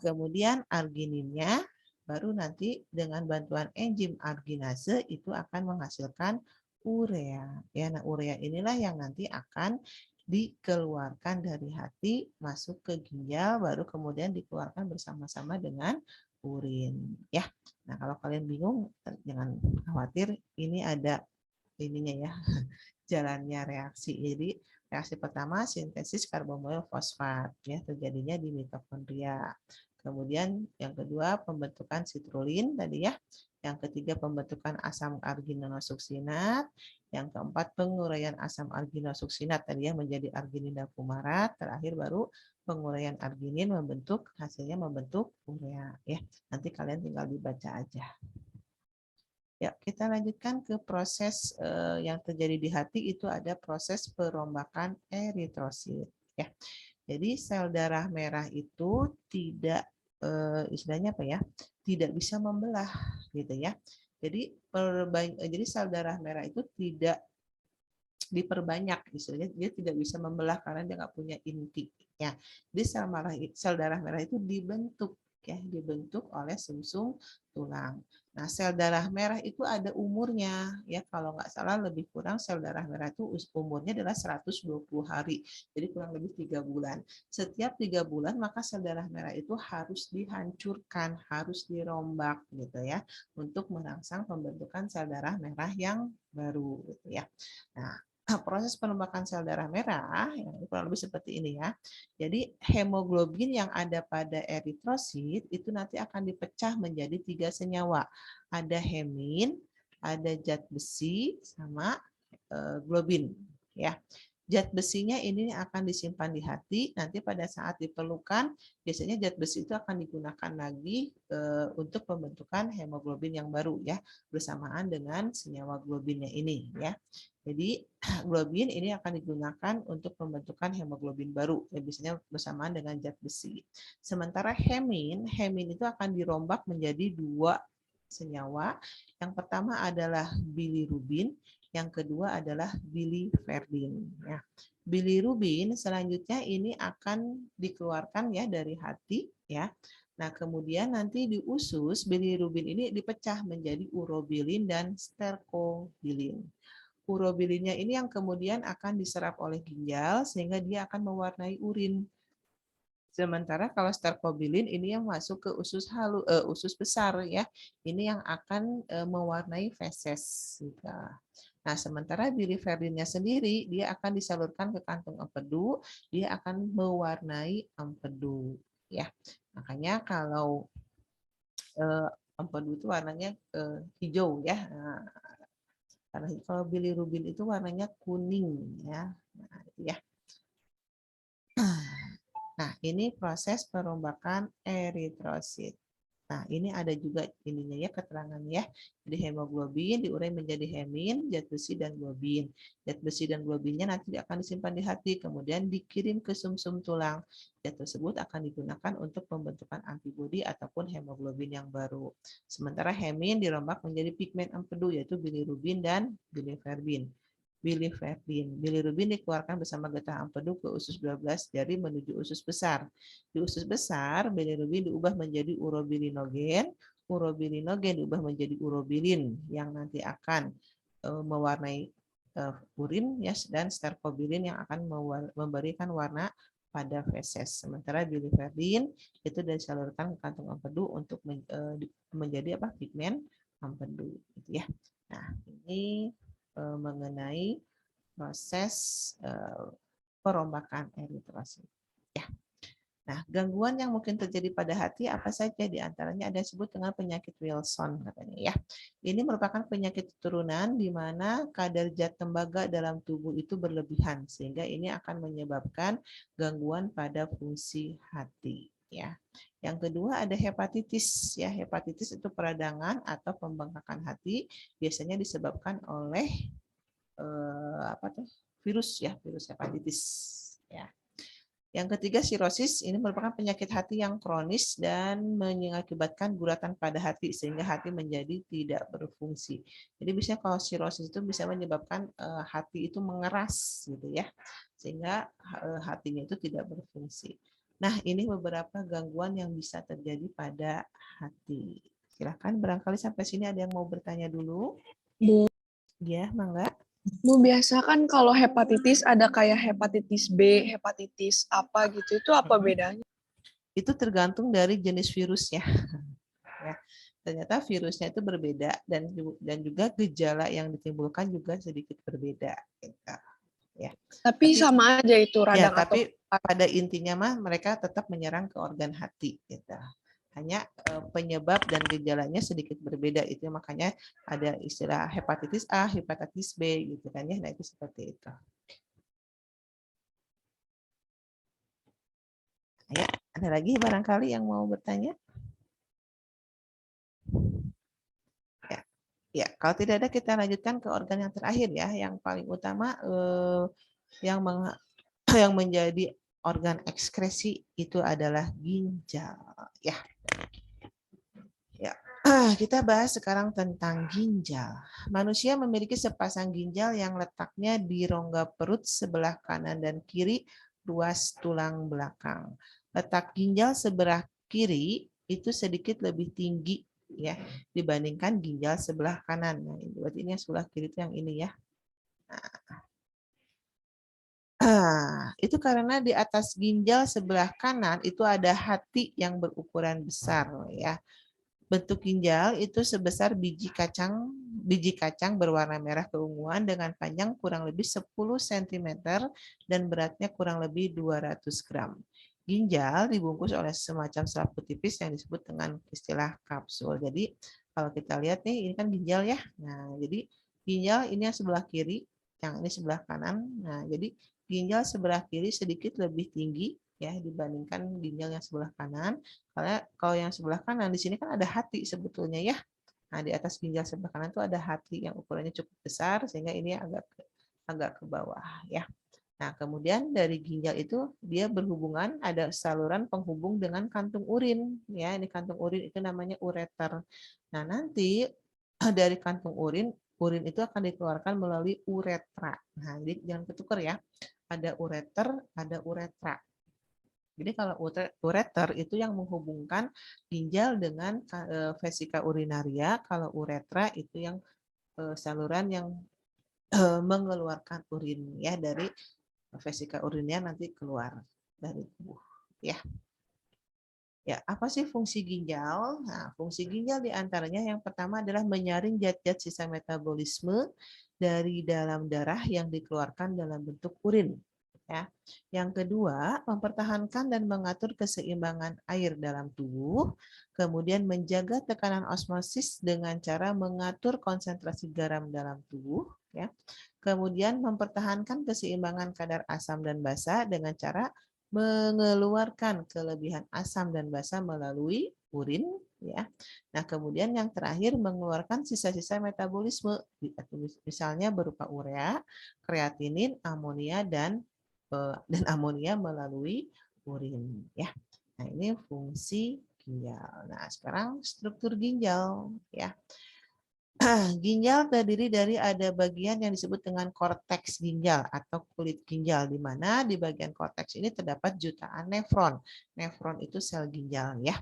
kemudian argininnya baru nanti dengan bantuan enzim arginase itu akan menghasilkan urea. Ya, nah urea inilah yang nanti akan dikeluarkan dari hati masuk ke ginjal baru kemudian dikeluarkan bersama-sama dengan urin. Ya. Nah, kalau kalian bingung jangan khawatir, ini ada ininya ya. Jalannya reaksi. Jadi reaksi pertama sintesis karbomoil fosfat ya terjadinya di mitokondria. Kemudian yang kedua pembentukan citrulline tadi ya. Yang ketiga pembentukan asam arginosuksinat. Yang keempat penguraian asam arginosuksinat tadi ya menjadi arginin dan fumarat. Terakhir baru penguraian arginin hasilnya membentuk urea ya. Nanti kalian tinggal dibaca aja. Ya, kita lanjutkan ke proses yang terjadi di hati itu ada proses perombakan eritrosit ya. Jadi sel darah merah itu tidak istilahnya apa ya? Tidak bisa membelah gitu ya. Jadi jadi sel darah merah itu tidak diperbanyak istilahnya dia tidak bisa membelah karena dia nggak punya inti ya. Jadi sel darah merah itu dibentuk ya, dibentuk oleh sumsum tulang. Nah, sel darah merah itu ada umurnya ya, kalau nggak salah lebih kurang sel darah merah itu umurnya adalah 120 hari. Jadi kurang lebih 3 bulan. Setiap 3 bulan maka sel darah merah itu harus dihancurkan, harus dirombak gitu ya untuk merangsang pembentukan sel darah merah yang baru gitu ya. Nah, proses penembakan sel darah merah yang kurang lebih seperti ini ya. Jadi hemoglobin yang ada pada eritrosit itu nanti akan dipecah menjadi 3 senyawa. Ada hemin, ada zat besi sama globin ya. Zat besinya ini akan disimpan di hati, nanti pada saat diperlukan biasanya zat besi itu akan digunakan lagi untuk pembentukan hemoglobin yang baru ya, bersamaan dengan senyawa globinnya ini ya. Jadi globin ini akan digunakan untuk pembentukan hemoglobin baru, ya, biasanya bersamaan dengan zat besi. Sementara hemin itu akan dirombak menjadi 2 senyawa. Yang pertama adalah bilirubin, yang kedua adalah biliverdin. Ya. Bilirubin selanjutnya ini akan dikeluarkan ya dari hati ya. Nah, kemudian nanti di usus bilirubin ini dipecah menjadi urobilin dan sterkobilin. Urobilinnya ini yang kemudian akan diserap oleh ginjal sehingga dia akan mewarnai urin. Sementara kalau stercobilin ini yang masuk ke usus besar ya. Ini yang akan mewarnai feses. Gitu. Nah, sementara biliverdinnya sendiri dia akan disalurkan ke kantung empedu, dia akan mewarnai empedu ya. Makanya kalau empedu itu warnanya hijau ya. Nah, karena kalau bilirubin itu warnanya kuning ya. Nah, itu ya. Nah, ini proses perombakan eritrosit. Nah, ini ada juga ininya ya keterangannya ya. Jadi hemoglobin diurai menjadi hemin, zat besi dan globin. Zat besi dan globinnya nanti akan disimpan di hati, kemudian dikirim ke sumsum tulang. Zat tersebut akan digunakan untuk pembentukan antibodi ataupun hemoglobin yang baru. Sementara hemin dirombak menjadi pigmen empedu yaitu bilirubin dan biliverdin. Bilirubin dikeluarkan bersama getah empedu ke usus 12 jari menuju usus besar. Di usus besar, bilirubin diubah menjadi urobilinogen, urobilinogen diubah menjadi urobilin yang nanti akan mewarnai urin ya, dan stercobilin yang akan memberikan warna pada feses. Sementara biliverdin itu disalurkan ke kantung empedu untuk menjadi pigmen empedu gitu ya. Nah, ini mengenai proses perombakan eritrosit. Ya. Nah, gangguan yang mungkin terjadi pada hati apa saja? Di antaranya ada yang disebut dengan penyakit Wilson katanya ya. Ini merupakan penyakit turunan di mana kadar zat tembaga dalam tubuh itu berlebihan sehingga ini akan menyebabkan gangguan pada fungsi hati ya. Yang kedua ada hepatitis ya. Hepatitis itu peradangan atau pembengkakan hati biasanya disebabkan oleh virus ya, virus hepatitis ya. Yang ketiga sirosis, ini merupakan penyakit hati yang kronis dan mengakibatkan guratan pada hati sehingga hati menjadi tidak berfungsi. Jadi biasanya kalau sirosis itu bisa menyebabkan hati itu mengeras gitu ya, sehingga hatinya itu tidak berfungsi. Nah, ini beberapa gangguan yang bisa terjadi pada hati. Silakan, barangkali sampai sini ada yang mau bertanya dulu. Bu, Ya, Mangga. biasa kan kalau hepatitis ada kayak hepatitis B, hepatitis apa gitu, itu apa bedanya? Itu tergantung dari jenis virusnya. Ya, ternyata virusnya itu berbeda dan juga gejala yang ditimbulkan juga sedikit berbeda. Gitu. Ya. Tapi sama aja itu Ya, radang atau tapi pada intinya mah mereka tetap menyerang ke organ hati. Gitu. Hanya penyebab dan gejalanya sedikit berbeda, itu makanya ada istilah hepatitis A, hepatitis B gitu kan ya. Nah, itu seperti itu. Ya, ada lagi barangkali yang mau bertanya? Ya. Ya, kalau tidak ada kita lanjutkan ke organ yang terakhir ya, yang paling utama yang yang menjadi organ ekskresi itu adalah ginjal. Ya. Ya. Kita bahas sekarang tentang ginjal. Manusia memiliki sepasang ginjal yang letaknya di rongga perut sebelah kanan dan kiri ruas tulang belakang. Letak ginjal sebelah kiri itu sedikit lebih tinggi ya dibandingkan ginjal sebelah kanan. Nah, berarti ini yang sebelah kiri itu yang ini ya. Itu karena di atas ginjal sebelah kanan itu ada hati yang berukuran besar ya. Bentuk ginjal itu sebesar biji kacang berwarna merah keunguan dengan panjang kurang lebih 10 cm dan beratnya kurang lebih 200 gram. Ginjal dibungkus oleh semacam selaput tipis yang disebut dengan istilah kapsul. Jadi kalau kita lihat nih, ini kan ginjal ya. Nah, jadi ginjal ini yang sebelah kiri, yang ini sebelah kanan. Nah, jadi ginjal sebelah kiri sedikit lebih tinggi ya dibandingkan ginjal yang sebelah kanan. Karena kalau yang sebelah kanan di sini kan ada hati sebetulnya ya. Nah, di atas ginjal sebelah kanan itu ada hati yang ukurannya cukup besar sehingga ini agak ke bawah ya. Nah, kemudian dari ginjal itu dia berhubungan ada saluran penghubung dengan kantung urin ya. Ini kantung urin itu namanya ureter. Nah, nanti dari kantung urin itu akan dikeluarkan melalui uretra. Nah, jadi jangan ketukar ya. Ada ureter, ada uretra. Jadi kalau ureter itu yang menghubungkan ginjal dengan vesika urinaria, kalau uretra itu yang saluran yang mengeluarkan urin ya dari vesika urinnya nanti keluar dari tubuh. ya. Ya, apa sih fungsi ginjal? Nah, fungsi ginjal diantaranya yang pertama adalah menyaring zat-zat sisa metabolisme dari dalam darah yang dikeluarkan dalam bentuk urin. Ya. Yang kedua, mempertahankan dan mengatur keseimbangan air dalam tubuh, kemudian menjaga tekanan osmosis dengan cara mengatur konsentrasi garam dalam tubuh. Ya. Kemudian mempertahankan keseimbangan kadar asam dan basa dengan cara mengeluarkan kelebihan asam dan basa melalui urin, ya. Nah, kemudian yang terakhir mengeluarkan sisa-sisa metabolisme, misalnya berupa urea, kreatinin, amonia dan amonia melalui urin, ya. Nah, ini fungsi ginjal. Nah, sekarang struktur ginjal, ya. Ginjal terdiri dari ada bagian yang disebut dengan korteks ginjal atau kulit ginjal, di mana di bagian korteks ini terdapat jutaan nefron. Nefron itu sel ginjal, ya,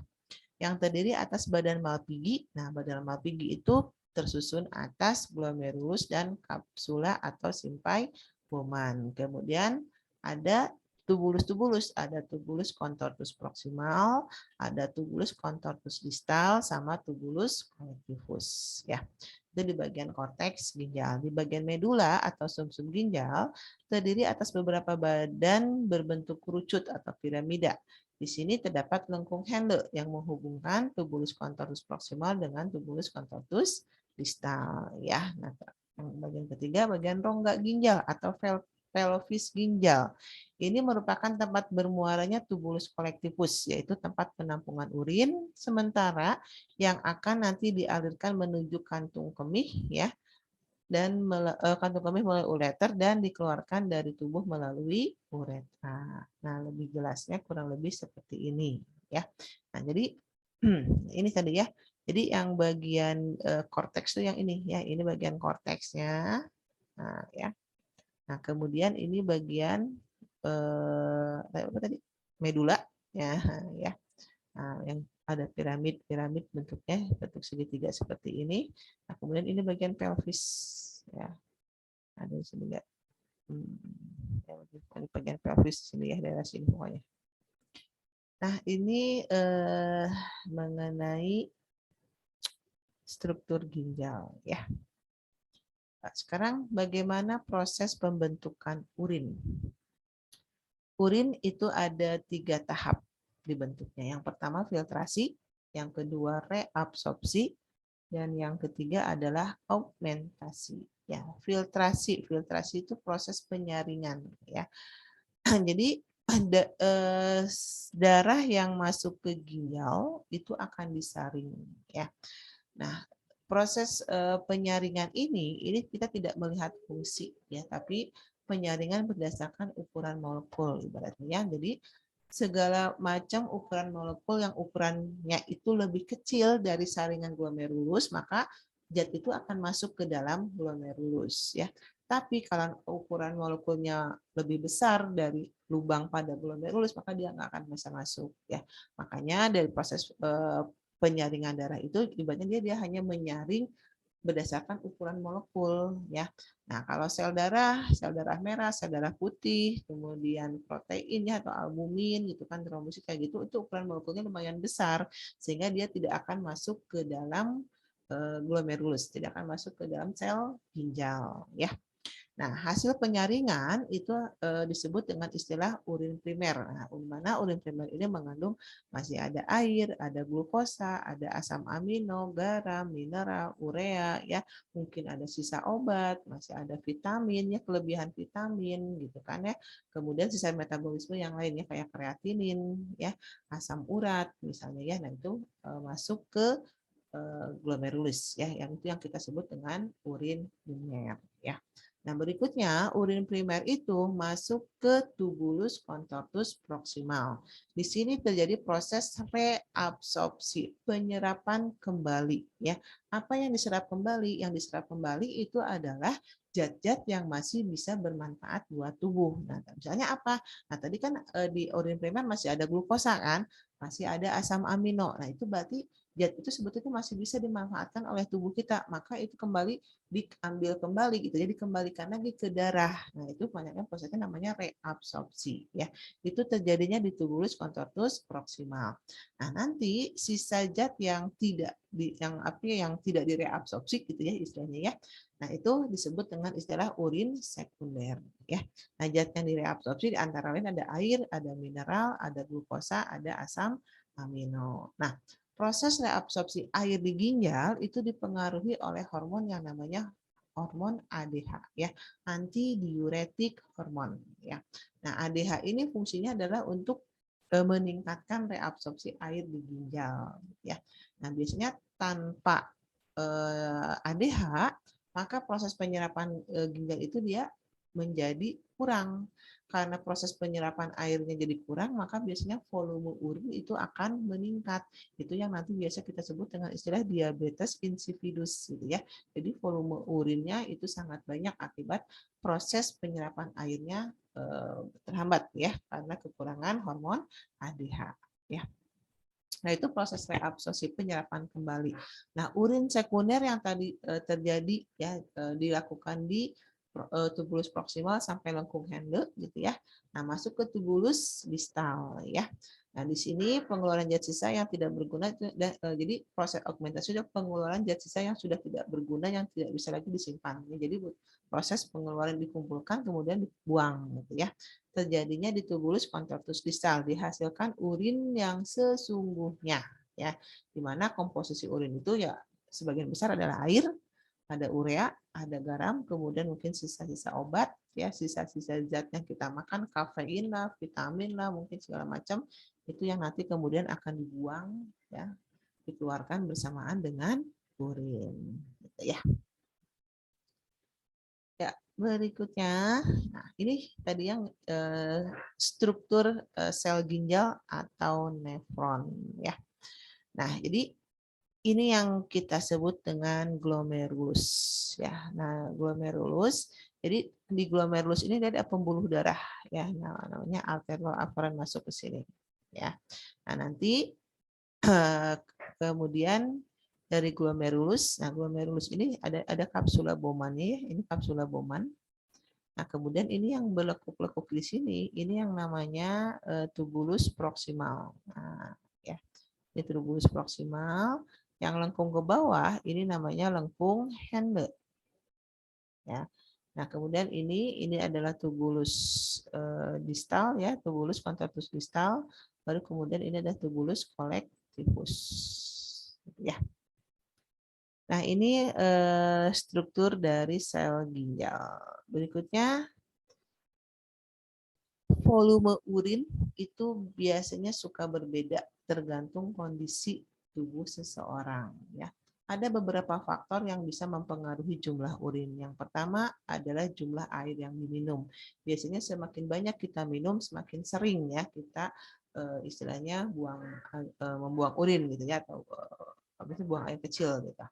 yang terdiri atas badan Malpighi. Nah, badan Malpighi itu tersusun atas glomerulus dan kapsula atau simpai Bowman. Kemudian ada tubulus-tubulus, ada tubulus contortus proximal, ada tubulus contortus distal, sama tubulus connectivus, ya. Itu di bagian korteks ginjal. Di bagian medula atau sumsum ginjal terdiri atas beberapa badan berbentuk kerucut atau piramida. Di sini terdapat lengkung Henle yang menghubungkan tubulus contortus proximal dengan tubulus contortus distal, ya. Nah, bagian ketiga bagian rongga ginjal atau pelvis ginjal. Ini merupakan tempat bermuaranya tubulus collectivus, yaitu tempat penampungan urin sementara yang akan nanti dialirkan menuju kantung kemih, ya, dan kantung kemih melalui ureter dan dikeluarkan dari tubuh melalui uretra. Nah, lebih jelasnya kurang lebih seperti ini, ya. Nah, jadi ini tadi, ya. Jadi yang bagian korteks itu yang ini, ya. Ini bagian korteksnya. Nah, ya. Nah, kemudian ini bagian apa tadi? Medula, ya, ya. Nah, yang ada piramid bentuknya bentuk segitiga seperti ini. Nah, kemudian ini bagian pelvis, ya. Ada di sini enggak? Di bagian pelvis sini, ya, daerah sini pokoknya. Nah, ini mengenai struktur ginjal, ya. Nah, sekarang bagaimana proses pembentukan urin? Urin itu ada 3 tahap dibentuknya. Yang pertama filtrasi, yang kedua reabsorpsi, dan yang ketiga adalah augmentasi. Ya, filtrasi itu proses penyaringan, ya. Jadi darah yang masuk ke ginjal itu akan disaring, ya. Nah, proses penyaringan ini kita tidak melihat fungsi, ya, tapi penyaringan berdasarkan ukuran molekul ibaratnya. Jadi segala macam ukuran molekul yang ukurannya itu lebih kecil dari saringan glomerulus, maka zat itu akan masuk ke dalam glomerulus, ya. Tapi kalau ukuran molekulnya lebih besar dari lubang pada glomerulus, maka dia nggak akan bisa masuk, ya. Makanya dari proses penyaringan darah itu ibaratnya dia hanya menyaring berdasarkan ukuran molekul, ya. Nah, kalau sel darah merah, sel darah putih, kemudian protein, ya, atau albumin gitu kan, trombosit kayak gitu, itu ukuran molekulnya lumayan besar sehingga dia tidak akan masuk ke dalam glomerulus, tidak akan masuk ke dalam sel ginjal, ya. Nah, hasil penyaringan itu disebut dengan istilah urin primer. Nah, mana urin primer ini mengandung masih ada air, ada glukosa, ada asam amino, garam, mineral, urea, ya, mungkin ada sisa obat, masih ada vitamin, ya, kelebihan vitamin gitu kan, ya. Kemudian sisa metabolisme yang lainnya kayak kreatinin, ya, asam urat misalnya, ya. Nah, itu masuk ke glomerulus, ya, yang itu yang kita sebut dengan urin primer, ya. Nah, berikutnya urin primer itu masuk ke tubulus contortus proximal. Di sini terjadi proses reabsorpsi, penyerapan kembali, ya. Apa yang diserap kembali? Yang diserap kembali itu adalah zat-zat yang masih bisa bermanfaat buat tubuh. Nah, misalnya apa? Nah, tadi kan di urin primer masih ada glukosa kan? Masih ada asam amino. Nah, itu berarti zat itu sebetulnya masih bisa dimanfaatkan oleh tubuh kita, maka itu kembali diambil kembali gitu ya, dikembalikan lagi ke darah. Nah, itu banyaknya prosesnya namanya reabsorpsi ya. Itu terjadinya di tubulus contortus proximal. Nah, nanti sisa zat yang tidak yang tidak direabsorpsi gitu ya istilahnya ya. Nah, itu disebut dengan istilah urin sekunder ya. Nah, zat yang direabsorpsi di antara lain ada air, ada mineral, ada glukosa, ada asam amino. Nah, proses reabsorpsi air di ginjal itu dipengaruhi oleh hormon yang namanya hormon ADH ya, anti diuretik hormon ya. Nah, ADH ini fungsinya adalah untuk meningkatkan reabsorpsi air di ginjal ya. Nah, biasanya tanpa ADH maka proses penyerapan ginjal itu dia menjadi kurang. Karena proses penyerapan airnya jadi kurang, maka biasanya volume urin itu akan meningkat. Itu yang nanti biasa kita sebut dengan istilah diabetes insipidus gitu ya. Jadi volume urinnya itu sangat banyak akibat proses penyerapan airnya terhambat ya karena kekurangan hormon ADH ya. Nah, itu proses reabsorpsi penyerapan kembali. Nah, urin sekunder yang tadi terjadi ya dilakukan di tubulus proksimal sampai lengkung Henle gitu ya. Nah, masuk ke tubulus distal ya. Nah, di sini pengeluaran zat sisa yang tidak berguna jadi proses augmentasi itu pengeluaran zat sisa yang sudah tidak berguna yang tidak bisa lagi disimpan. Jadi proses pengeluaran dikumpulkan kemudian dibuang gitu ya. Terjadinya di tubulus contortus distal dihasilkan urin yang sesungguhnya ya. Di mana komposisi urin itu ya sebagian besar adalah air, ada urea, ada garam, kemudian mungkin sisa-sisa obat, ya sisa-sisa zat yang kita makan, kafein lah, vitamin lah, mungkin segala macam itu yang nanti kemudian akan dibuang, ya dikeluarkan bersamaan dengan urin, gitu ya. Ya, berikutnya, nah ini tadi yang struktur sel ginjal atau nefron, ya. Nah, jadi ini yang kita sebut dengan glomerulus ya. Nah, glomerulus. Jadi di glomerulus ini ada pembuluh darah ya, namanya arterial afferent masuk ke sini ya. Nah, nanti kemudian dari glomerulus, nah glomerulus ini ada kapsula Bowman-nya ya, ini kapsula Bowman. Nah, kemudian ini yang berlekuk-lekuk di sini, ini yang namanya tubulus proximal. Nah, ya. Ini tubulus proximal. Yang lengkung ke bawah ini namanya lengkung Henle. Ya. Nah, kemudian ini adalah tubulus distal ya, tubulus contortus distal. Baru kemudian ini ada tubulus collectivus. Ya. Nah, ini struktur dari sel ginjal. Berikutnya volume urin itu biasanya suka berbeda tergantung kondisi tubuh seseorang ya. Ada beberapa faktor yang bisa mempengaruhi jumlah urin. Yang pertama adalah jumlah air yang diminum. Biasanya semakin banyak kita minum, semakin sering ya kita istilahnya membuang urin gitu ya, atau buang air kecil gitu.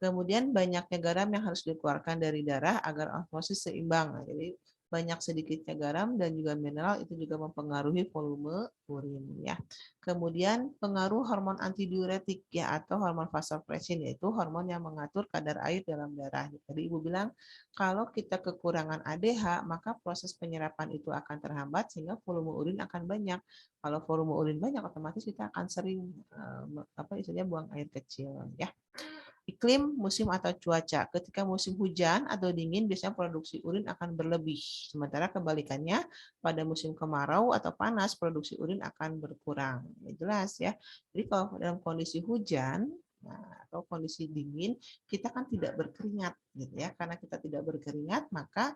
Kemudian banyaknya garam yang harus dikeluarkan dari darah agar osmosis seimbang. Nah, jadi banyak sedikitnya garam dan juga mineral itu juga mempengaruhi volume urin ya. Kemudian pengaruh hormon antidiuretik ya atau hormon vasopressin yaitu hormon yang mengatur kadar air dalam darah. Tadi Ibu bilang kalau kita kekurangan ADH maka proses penyerapan itu akan terhambat sehingga volume urin akan banyak. Kalau volume urin banyak otomatis kita akan sering istilahnya buang air kecil ya. Iklim, musim atau cuaca. Ketika musim hujan atau dingin, biasanya produksi urin akan berlebih. Sementara kebalikannya, pada musim kemarau atau panas, produksi urin akan berkurang. Ya, jelas ya. Jadi kalau dalam kondisi hujan atau kondisi dingin, kita kan tidak berkeringat, gitu ya. Karena kita tidak berkeringat, maka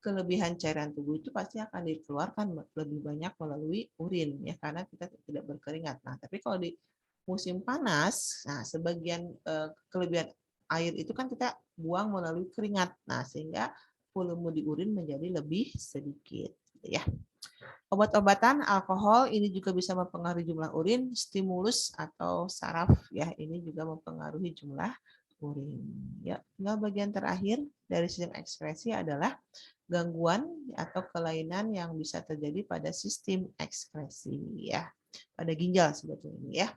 kelebihan cairan tubuh itu pasti akan dikeluarkan lebih banyak melalui urin, ya karena kita tidak berkeringat. Nah, tapi kalau di musim panas, nah sebagian kelebihan air itu kan kita buang melalui keringat. Nah, sehingga volume di urin menjadi lebih sedikit ya. Obat-obatan, alkohol ini juga bisa mempengaruhi jumlah urin, stimulus atau saraf ya ini juga mempengaruhi jumlah urin. Ya, tinggal bagian terakhir dari sistem ekskresi adalah gangguan atau kelainan yang bisa terjadi pada sistem ekskresi ya. Pada ginjal sebetulnya ya.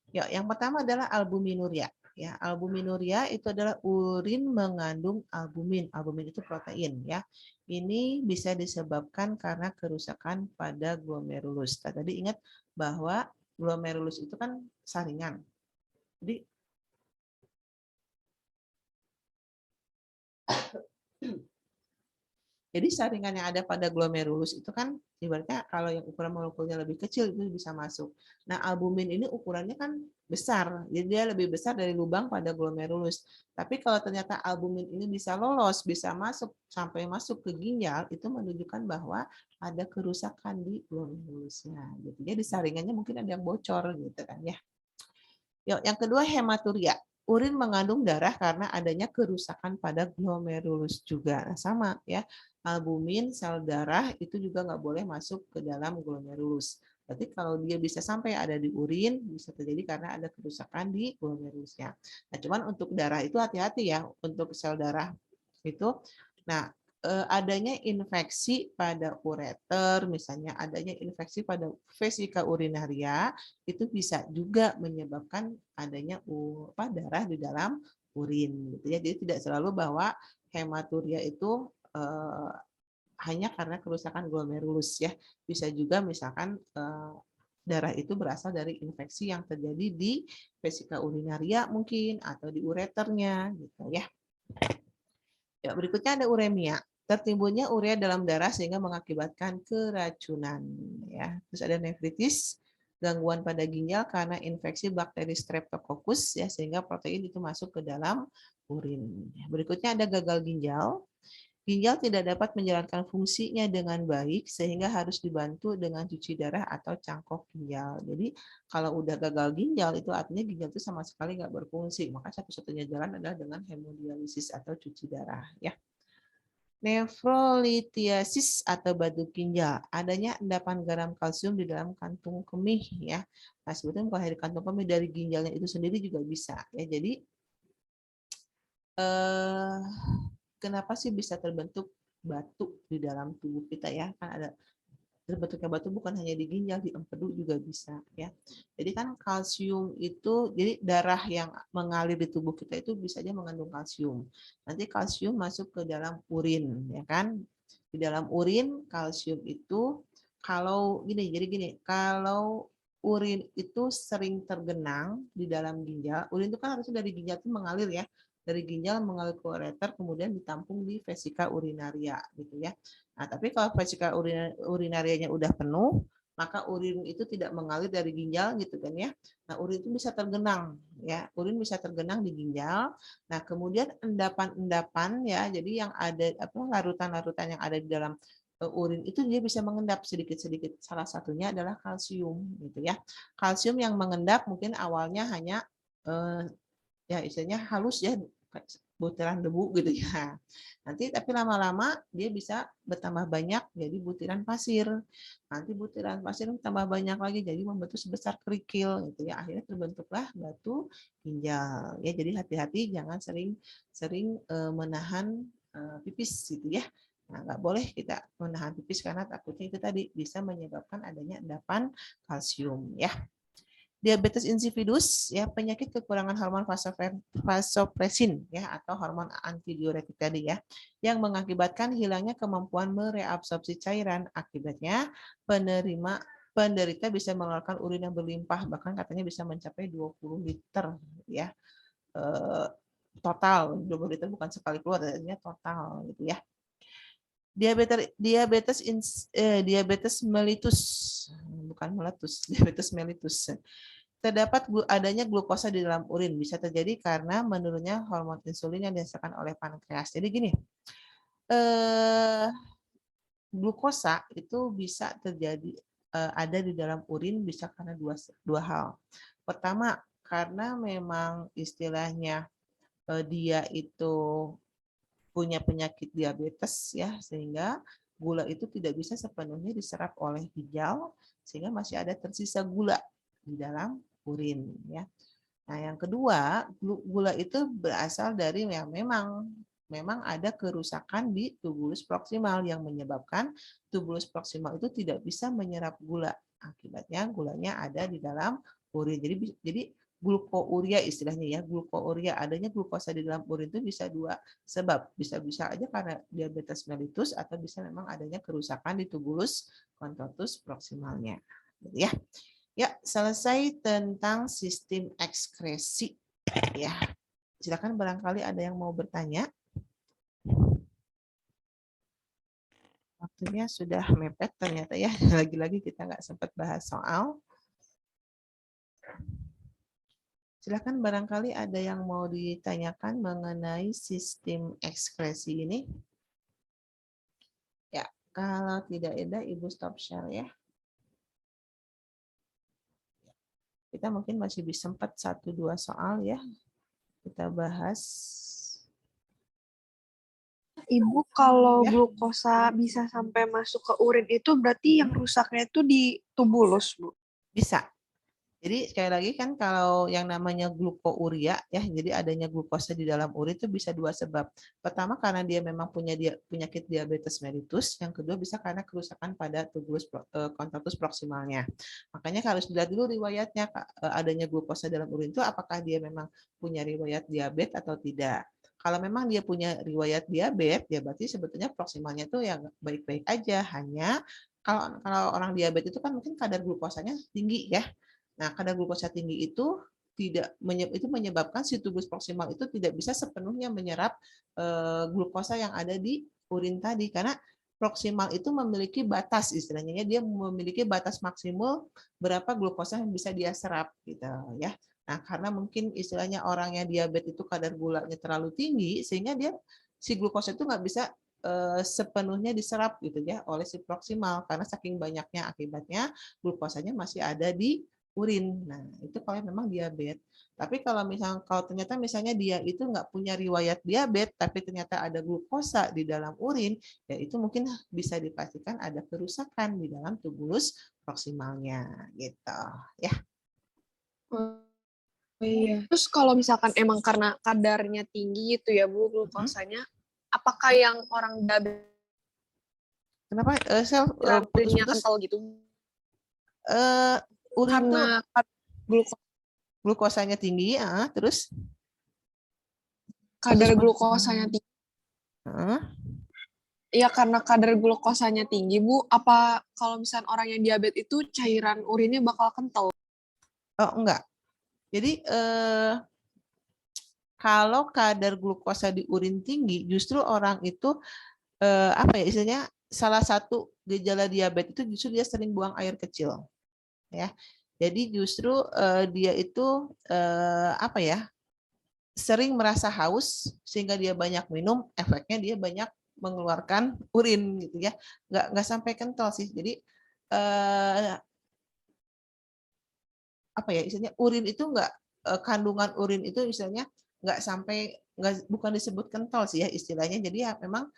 Ya, yang pertama adalah albuminuria. Ya, albuminuria itu adalah urin mengandung albumin. Albumin itu protein ya. Ini bisa disebabkan karena kerusakan pada glomerulus. Tadi ingat bahwa glomerulus itu kan saringan. Jadi Jadi saringan yang ada pada glomerulus itu kan ibaratnya kalau yang ukuran molekulnya lebih kecil itu bisa masuk. Nah, albumin ini ukurannya kan besar, jadi dia lebih besar dari lubang pada glomerulus. Tapi kalau ternyata albumin ini bisa lolos, bisa masuk sampai masuk ke ginjal, itu menunjukkan bahwa ada kerusakan di glomerulusnya. Gitu. Jadi saringannya mungkin ada yang bocor gitu kan ya. Yang kedua hematuria. Urin mengandung darah karena adanya kerusakan pada glomerulus juga. Nah, sama ya. Albumin sel darah itu juga nggak boleh masuk ke dalam glomerulus. Berarti kalau dia bisa sampai ada di urin, bisa terjadi karena ada kerusakan di glomerulusnya. Nah, cuman untuk darah itu hati-hati ya, untuk sel darah itu. Nah, adanya infeksi pada ureter, misalnya adanya infeksi pada vesika urinaria, itu bisa juga menyebabkan adanya darah di dalam urin. Gitu ya. Jadi tidak selalu bahwa hematuria itu hanya karena kerusakan glomerulus ya. Bisa juga misalkan darah itu berasal dari infeksi yang terjadi di vesika urinaria mungkin atau di ureternya gitu ya. Ya, berikutnya ada uremia. Tertimbunnya urea dalam darah sehingga mengakibatkan keracunan. Ya. Terus ada nefritis, gangguan pada ginjal karena infeksi bakteri Streptococcus ya sehingga protein itu masuk ke dalam urin. Berikutnya ada gagal ginjal. Ginjal tidak dapat menjalankan fungsinya dengan baik sehingga harus dibantu dengan cuci darah atau cangkok ginjal. Jadi kalau udah gagal ginjal itu artinya ginjal itu sama sekali nggak berfungsi. Maka satu-satunya jalan adalah dengan hemodialisis atau cuci darah. Ya. Nefrolitiasis atau batu ginjal, adanya endapan garam kalsium di dalam kantung kemih ya. Nah, sebetulnya bukan dari kantung kemih, dari ginjalnya itu sendiri juga bisa ya. Jadi eh, kenapa sih bisa terbentuk batu di dalam tubuh kita ya? Kan ada terbentuknya batu bukan hanya di ginjal, di empedu juga bisa ya. Jadi kan kalsium itu, jadi darah yang mengalir di tubuh kita itu bisa aja mengandung kalsium. Nanti kalsium masuk ke dalam urin ya kan. Di dalam urin kalsium itu kalau gini, jadi gini, kalau urin itu sering tergenang di dalam ginjal, urin itu kan harusnya dari ginjal itu mengalir ya, dari ginjal mengalir ke ureter kemudian ditampung di vesika urinaria gitu ya. Nah, tapi kalau vesika urinarianya udah penuh, maka urin itu tidak mengalir dari ginjal gitu kan ya. Nah, urin itu bisa tergenang ya. Urin bisa tergenang di ginjal. Nah, kemudian endapan-endapan ya, jadi yang ada larutan-larutan yang ada di dalam urin itu dia bisa mengendap sedikit-sedikit. Salah satunya adalah kalsium gitu ya. Kalsium yang mengendap mungkin awalnya hanya ya istilahnya halus ya, butiran debu gitu ya. Nanti tapi lama-lama dia bisa bertambah banyak jadi butiran pasir. Nanti butiran pasir tambah banyak lagi jadi membentuk sebesar kerikil gitu ya. Akhirnya terbentuklah batu ginjal. Ya jadi hati-hati jangan sering menahan pipis gitu ya. Nah, nggak boleh kita menahan pipis karena takutnya itu tadi bisa menyebabkan adanya endapan kalsium ya. Diabetes insipidus ya penyakit kekurangan hormon vasopresin ya atau hormon antidiuretik tadi ya yang mengakibatkan hilangnya kemampuan mereabsorpsi cairan. Akibatnya penderita bisa mengeluarkan urin yang berlimpah, bahkan katanya bisa mencapai 20 liter ya. Total 20 liter bukan sekali keluar, artinya total gitu ya. Diabetes mellitus, bukan meletus, diabetes mellitus. Terdapat adanya glukosa di dalam urin, bisa terjadi karena menurunnya hormon insulin yang dihasilkan oleh pankreas. Jadi gini, glukosa itu bisa terjadi ada di dalam urin bisa karena dua hal. Pertama, karena memang istilahnya dia itu punya penyakit diabetes ya, sehingga gula itu tidak bisa sepenuhnya diserap oleh ginjal, sehingga masih ada tersisa gula di dalam urin ya. Nah, yang kedua, gula itu berasal dari yang memang ada kerusakan di tubulus proksimal yang menyebabkan tubulus proksimal itu tidak bisa menyerap gula. Akibatnya gulanya ada di dalam urin. Jadi glukouria istilahnya ya, glukouria. Adanya glukosa di dalam urin itu bisa dua sebab. Bisa aja karena diabetes mellitus atau bisa memang adanya kerusakan di tubulus contortus proximalnya. Gitu ya. Ya, selesai tentang sistem ekskresi. Ya, silakan barangkali ada yang mau bertanya. Waktunya sudah mepet ternyata ya. Lagi-lagi kita nggak sempat bahas soal. Silakan barangkali ada yang mau ditanyakan mengenai sistem ekskresi ini. Ya, kalau tidak ada, Ibu stop share ya. Kita mungkin masih bisa sempat 1-2 soal ya. Kita bahas. Ibu, kalau Ya. glukosa bisa sampai masuk ke urin itu berarti yang rusaknya itu di tubulus, Bu? Bisa. Jadi sekali lagi kan kalau yang namanya glukouria ya, jadi adanya glukosa di dalam urin itu bisa dua sebab. Pertama karena dia memang punya penyakit diabetes mellitus, yang kedua bisa karena kerusakan pada tubulus contortus proximalnya. Makanya harus dilihat dulu riwayatnya adanya glukosa dalam urin itu apakah dia memang punya riwayat diabetes atau tidak. Kalau memang dia punya riwayat diabetes, ya berarti sebetulnya proksimalnya itu yang baik-baik aja. Hanya kalau orang diabetes itu kan mungkin kadar glukosanya tinggi ya. Nah, kadar glukosa tinggi itu menyebabkan si tubus proksimal itu tidak bisa sepenuhnya menyerap glukosa yang ada di urin tadi karena proksimal itu memiliki batas istilahnya dia memiliki batas maksimal berapa glukosa yang bisa dia serap gitu ya. Nah, karena mungkin istilahnya orang yang diabetes itu kadar gulanya terlalu tinggi sehingga dia si glukosa itu nggak bisa sepenuhnya diserap gitu ya oleh si proksimal karena saking banyaknya akibatnya glukosanya masih ada di urin. Nah, itu kalau memang diabetes. Tapi kalau ternyata misalnya dia itu nggak punya riwayat diabetes, tapi ternyata ada glukosa di dalam urin, ya itu mungkin bisa dipastikan ada kerusakan di dalam tubulus proksimalnya, gitu. Ya. Oh iya. Terus kalau misalkan emang karena kadarnya tinggi gitu ya, Bu, glukosanya, apakah yang orang diabetes Kenapa? urinnya Putus-putus. kental gitu? Urin tuh Karena glukosanya tinggi, terus kadar putus-putus. glukosanya tinggi. Iya, karena kadar glukosanya tinggi, Bu. Apa kalau misalnya orang yang diabetes itu cairan urinnya bakal kental? Oh, enggak. Jadi kalau kadar glukosa di urin tinggi, justru orang itu apa ya istilahnya salah satu gejala diabetes itu justru dia sering buang air kecil, ya. Jadi justru dia itu apa ya sering merasa haus sehingga dia banyak minum, efeknya dia banyak mengeluarkan urin gitu ya, nggak sampai kental sih. Jadi apa ya istilahnya urin itu nggak kandungan urin itu misalnya nggak sampai bukan disebut kental sih ya istilahnya. Jadi ya memang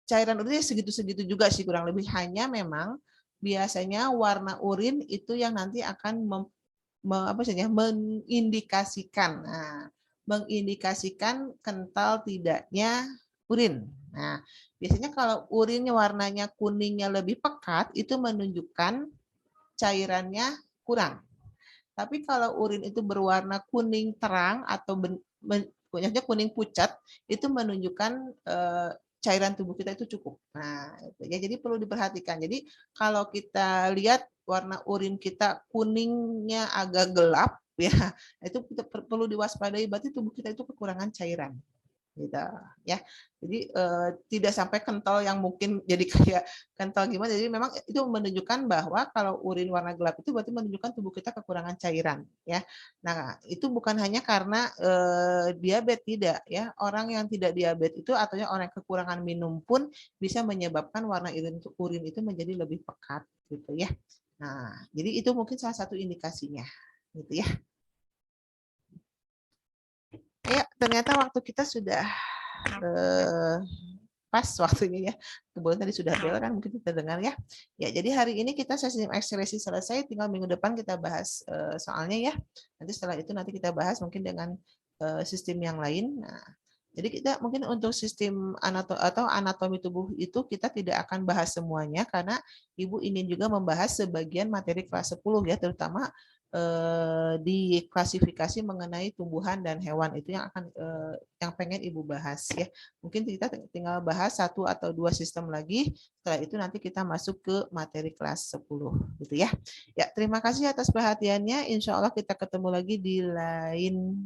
cairan urinnya segitu-segitu juga sih kurang lebih, hanya memang biasanya warna urin itu yang nanti akan mengindikasikan. Nah, mengindikasikan kental tidaknya urin. Nah, biasanya kalau urinnya warnanya kuningnya lebih pekat itu menunjukkan cairannya kurang. Tapi kalau urin itu berwarna kuning terang atau kuning pucat, itu menunjukkan cairan tubuh kita itu cukup. Nah, itu ya jadi perlu diperhatikan. Jadi kalau kita lihat warna urin kita kuningnya agak gelap, ya itu kita perlu diwaspadai. Berarti tubuh kita itu kekurangan cairan. Gitu ya. Jadi tidak sampai kental yang mungkin jadi kayak kental gimana. Jadi memang itu menunjukkan bahwa kalau urin warna gelap itu berarti menunjukkan tubuh kita kekurangan cairan ya. Nah, itu bukan hanya karena diabetes tidak ya. Orang yang tidak diabetes itu atau orang yang kekurangan minum pun bisa menyebabkan warna urin itu menjadi lebih pekat gitu ya. Nah, jadi itu mungkin salah satu indikasinya gitu ya. Ya, ternyata waktu kita sudah pas waktunya ya. Kebetulan tadi sudah bel kan mungkin kita dengar ya. Ya, jadi hari ini kita sesi ekskresi selesai, tinggal minggu depan kita bahas soalnya ya. Nanti setelah itu nanti kita bahas mungkin dengan sistem yang lain. Nah, jadi kita mungkin untuk sistem anatomi tubuh itu kita tidak akan bahas semuanya karena Ibu ingin juga membahas sebagian materi kelas 10 ya, terutama diklasifikasi mengenai tumbuhan dan hewan itu yang akan yang pengen Ibu bahas ya. Mungkin kita tinggal bahas 1 atau 2 sistem lagi. Setelah itu nanti kita masuk ke materi kelas 10 gitu ya. Ya, terima kasih atas perhatiannya. Insya Allah kita ketemu lagi di lain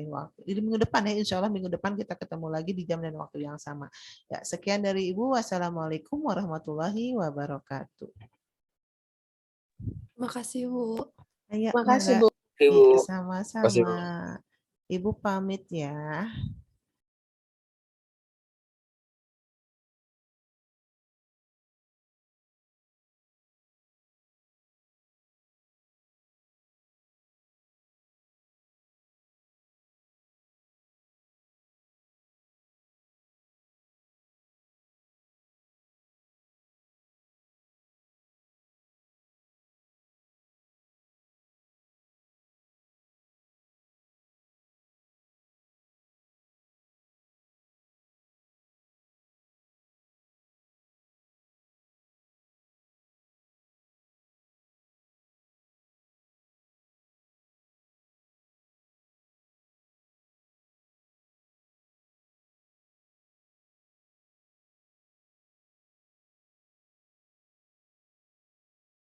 waktu. Di minggu depan ya, insya Allah minggu depan kita ketemu lagi di jam dan waktu yang sama. Ya, sekian dari Ibu. Wassalamualaikum warahmatullahi wabarakatuh. Terima kasih, Bu. Ayo, Makasih, mangga. Bu. Iya, Kasih, sama-sama. Bu. Ibu pamit ya.